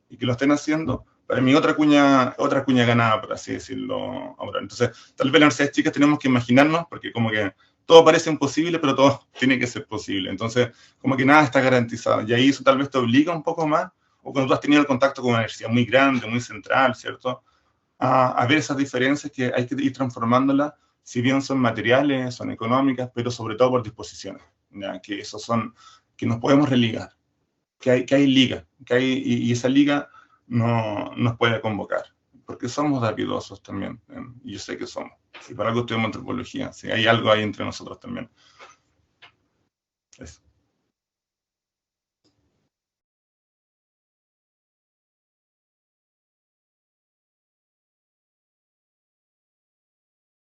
S3: y que lo estén haciendo, para mí otra cuña ganada, por así decirlo ahora. Entonces, tal vez las universidades chicas tenemos que imaginarnos, porque como que todo parece imposible, pero todo tiene que ser posible. Entonces, como que nada está garantizado. Y ahí eso tal vez te obliga un poco más, o cuando tú has tenido el contacto con una universidad muy grande, muy central, ¿cierto? A ver esas diferencias que hay que ir transformándolas, si bien son materiales, son económicas, pero sobre todo por disposiciones, ¿ya? Que esos son, que nos podemos religar, que hay liga, y esa liga no nos puede convocar, porque somos habilidosos también, y yo sé que somos. Y para algo estudiamos antropología, ¿sí? Hay algo ahí entre nosotros también. Eso.